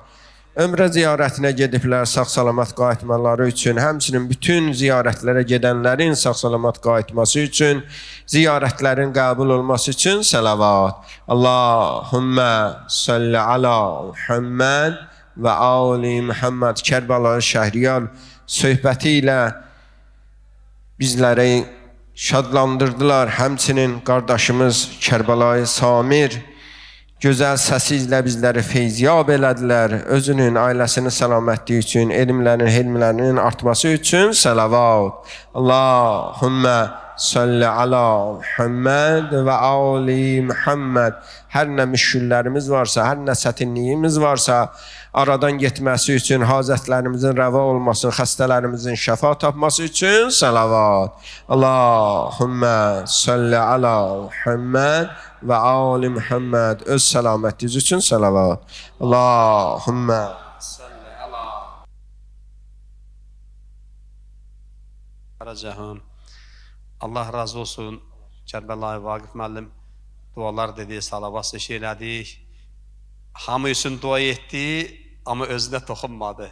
ömrə ziyarətinə gediblər sağ-salamat qayıtmaları üçün, həmçinin bütün ziyarətlərə gedənlərin sağ-salamat qayıtması üçün, ziyarətlərin qəbul olması üçün salavat. Allahümme salli ala Muhammed ve ali Muhammed. Kərbəla Şəhriyar söhbəti ilə bizləri şadlandırdılar. Həmçinin qardaşımız Kərbəla Samir gözəl səsiylə bizləri feyziyab elədilər. Özünün, ailəsinin səlamətliyi üçün, elmlərinin, helmlərinin artması üçün salavat. Allahümme salli ala Muhammed və ali Muhammed. Hər nə müşküllərimiz varsa, hər nə çətinliyimiz varsa, aradan getməsi üçün, hacətlərimizin rəva olması, xəstələrimizin şəfa tapması üçün salavat. Allahümmə salli ala Muhammed və ali Muhammed. Öz səlamətiniz üçün salavat. Allahümmə salli ala Qaracəhan. Allah razı olsun. Kərbəlayı Vaqif müəllim dualar dedi, salavat seçi elədik. Hamı üçün dua etdi, amma özünə toxunmadı.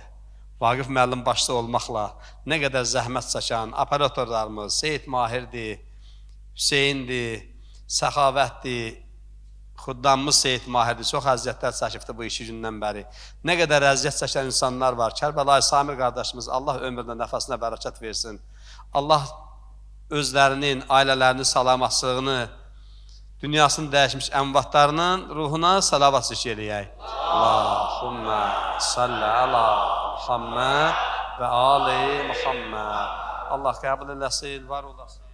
Vaqif müəllim başda olmaqla nə qədər zəhmət çəkən operatorlarımız Seyid Mahirdir, Hüseyndir, Səxavətdir, xuddamımız Seyid Mahirdir. Çox əziyyətlər çəkibdi bu 2 gündən bəri. Nə qədər əziyyət çəkən insanlar var. Kərbəlayı Samir qardaşımız, Allah ömrünə, nəfəsinə bərəkət versin. Allah özlərinin, ailələrinin salamatlığını, dünyasını dəyişmiş əmvatlarının ruhuna salavat zikr eləyək. Allahümmə salli ala Muhammed və ali Muhammed. Allah qəbul eləsin, var olasın.